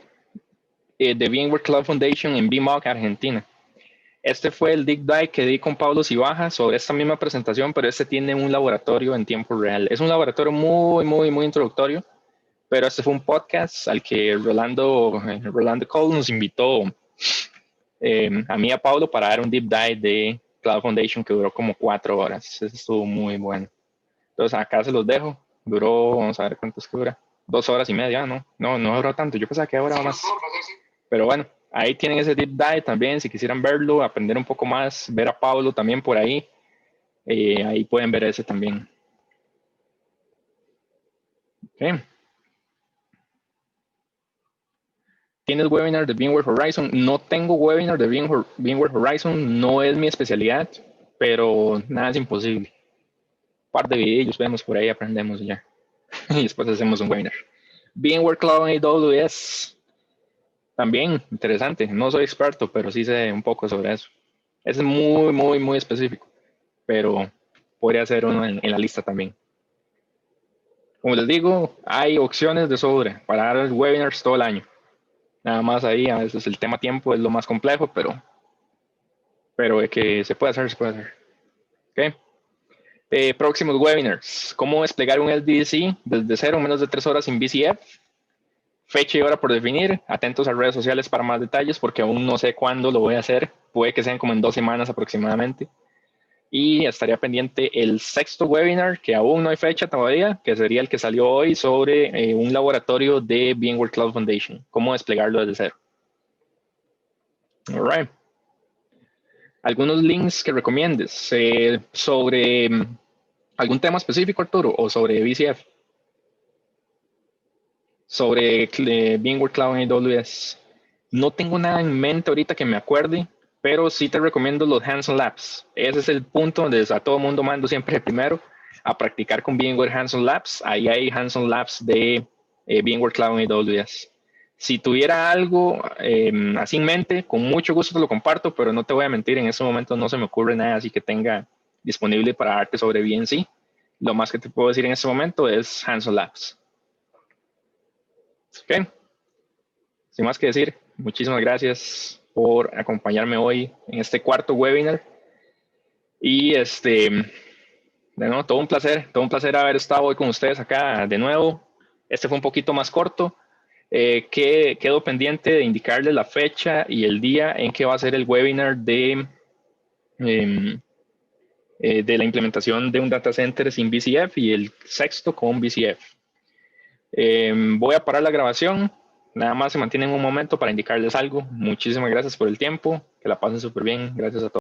de VMware Cloud Foundation en VMOG Argentina. Este fue el Deep Dive que di con Pablo Cibaja sobre esta misma presentación, pero este tiene un laboratorio en tiempo real. Es un laboratorio muy introductorio, pero este fue un podcast al que Rolando Cole nos invitó a mí y a Pablo para dar un Deep Dive de Cloud Foundation que duró como 4 horas. Eso estuvo muy bueno. Entonces acá se los dejo. Duró, vamos a ver cuánto es que dura. 2 horas y media, ¿no? No duró tanto. Yo pensaba que ahora más. Pero bueno, ahí tienen ese deep dive también. Si quisieran verlo, aprender un poco más, ver a Pablo también por ahí. Ahí pueden ver ese también. Okay. ¿Tienes webinar de VMware Horizon? No tengo webinar de VMware Horizon. No es mi especialidad, pero nada es imposible. Un par de videos vemos por ahí, aprendemos ya. Y después hacemos un webinar. VMware Cloud AWS. También interesante. No soy experto, pero sí sé un poco sobre eso. Es muy específico, pero podría ser uno en la lista también. Como les digo, hay opciones de sobra para dar webinars todo el año. Nada más ahí, a veces el tema tiempo es lo más complejo, pero es que se puede hacer, se puede hacer. Okay. Próximos webinars. ¿Cómo desplegar un LDC desde cero en menos de 3 horas sin VCF? Fecha y hora por definir. Atentos a redes sociales para más detalles porque aún no sé cuándo lo voy a hacer. Puede que sean como en 2 semanas aproximadamente. Y estaría pendiente el 6º webinar, que aún no hay fecha todavía, que sería el que salió hoy sobre un laboratorio de VMware Cloud Foundation. Cómo desplegarlo desde cero. All right. Algunos links que recomiendes sobre algún tema específico, Arturo, o sobre VCF. Sobre VMware Cloud en AWS. No tengo nada en mente ahorita que me acuerde, pero sí te recomiendo los Hands-on Labs. Ese es el punto donde a todo mundo mando siempre primero a practicar con VMware Hands-on Labs. Ahí hay Hands-on Labs de VMware Cloud en AWS. Si tuviera algo así en mente, con mucho gusto te lo comparto, pero no te voy a mentir, en este momento no se me ocurre nada así que tenga disponible para darte sobre VNC. Lo más que te puedo decir en este momento es Hands-on Labs. Ok, sin más que decir, muchísimas gracias por acompañarme hoy en este 4º webinar. Y bueno, todo un placer haber estado hoy con ustedes acá de nuevo. Este fue un poquito más corto. Quedo pendiente de indicarles la fecha y el día en que va a ser el webinar de la implementación de un data center sin VCF y el 6º con VCF. Voy a parar la grabación. Nada más se mantienen un momento para indicarles algo. Muchísimas gracias por el tiempo. Que la pasen súper bien. Gracias a todos.